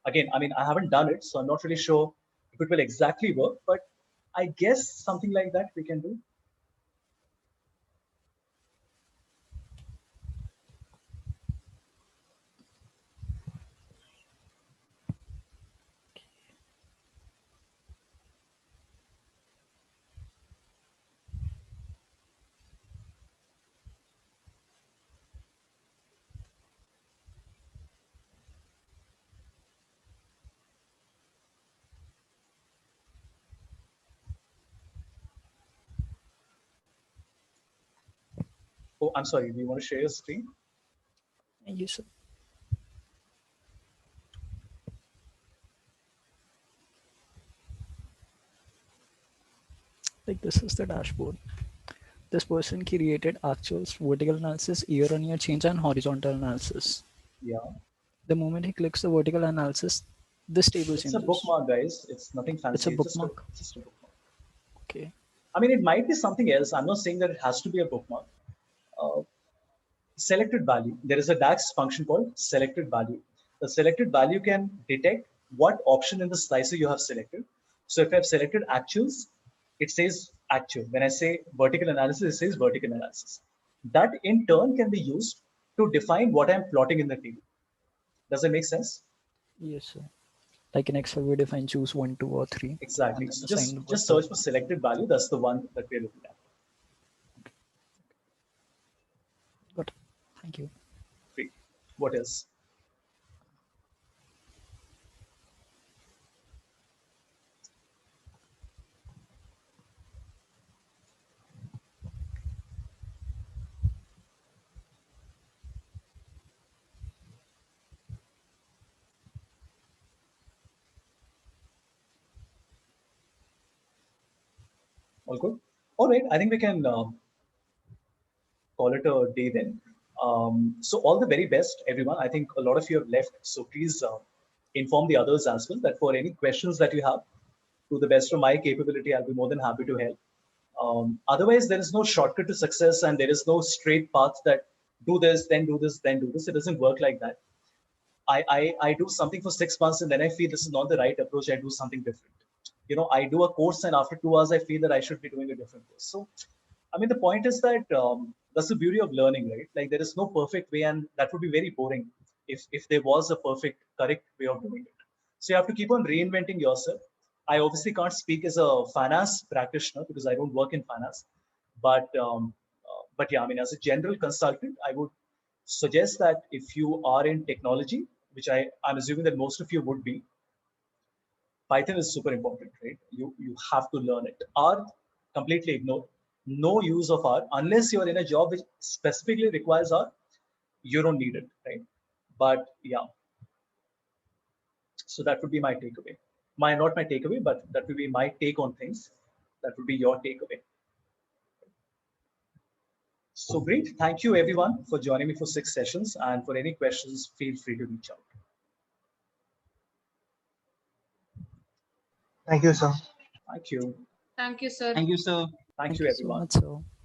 Again, I mean, I haven't done it, so I'm not really sure if it will exactly work, but I guess something like that we can do. Oh, I'm sorry. Do you want to share your screen? Yes, sir. Like this is the dashboard. this person created actuals, vertical analysis, year-on-year change, and horizontal analysis. Yeah. The moment he clicks the vertical analysis, this table It's a changes. bookmark, guys. It's nothing fancy. It's a bookmark. Just a bookmark. Okay. I mean, it might be something else. I'm not saying that it has to be a bookmark. Selected value. There is a DAX function called selected value. The selected value can detect what option in the slicer you have selected. So if I've selected actuals, it says actual. When I say vertical analysis, it says vertical analysis. That in turn can be used to define what I'm plotting in the table. Does that make sense? Yes, sir. Like in Excel, we define choose 1, 2, or 3. Exactly. And then So assign the just vertical. search for selected value. That's the one that we're looking at. Got it. Thank you. Great. What else? All good? All right. I think we can call it a day then. So all the very best, everyone. I think a lot of you have left. So please inform the others as well that for any questions that you have, to the best of my capability, I'll be more than happy to help. Otherwise, there is no shortcut to success and there is no straight path that do this, then do this, then do this. It doesn't work like that. I do something for 6 months and then I feel this is not the right approach. I do something different. I do a course and after 2 hours, I feel that I should be doing a different course. So, I mean, the point is that that's the beauty of learning, right? Like there is no perfect way, and that would be very boring if there was a perfect, correct way of doing it. So you have to keep on reinventing yourself. I obviously can't speak as a finance practitioner because I don't work in finance, but yeah, I mean, as a general consultant, I would suggest that if you are in technology, which I'm assuming that most of you would be, Python is super important, right? You have to learn it. R, completely ignore. No use of R unless you're in a job which specifically requires R. You don't need it, right? But yeah, so that would be my takeaway. Not my takeaway, but that would be my take on things. That would be your takeaway. So great. Thank you everyone for joining me for 6 sessions. And for any questions, feel free to reach out. Thank you, sir. Thank you. Thank you, sir. Thank you, sir. Thank Thank you you so everyone. much, sir.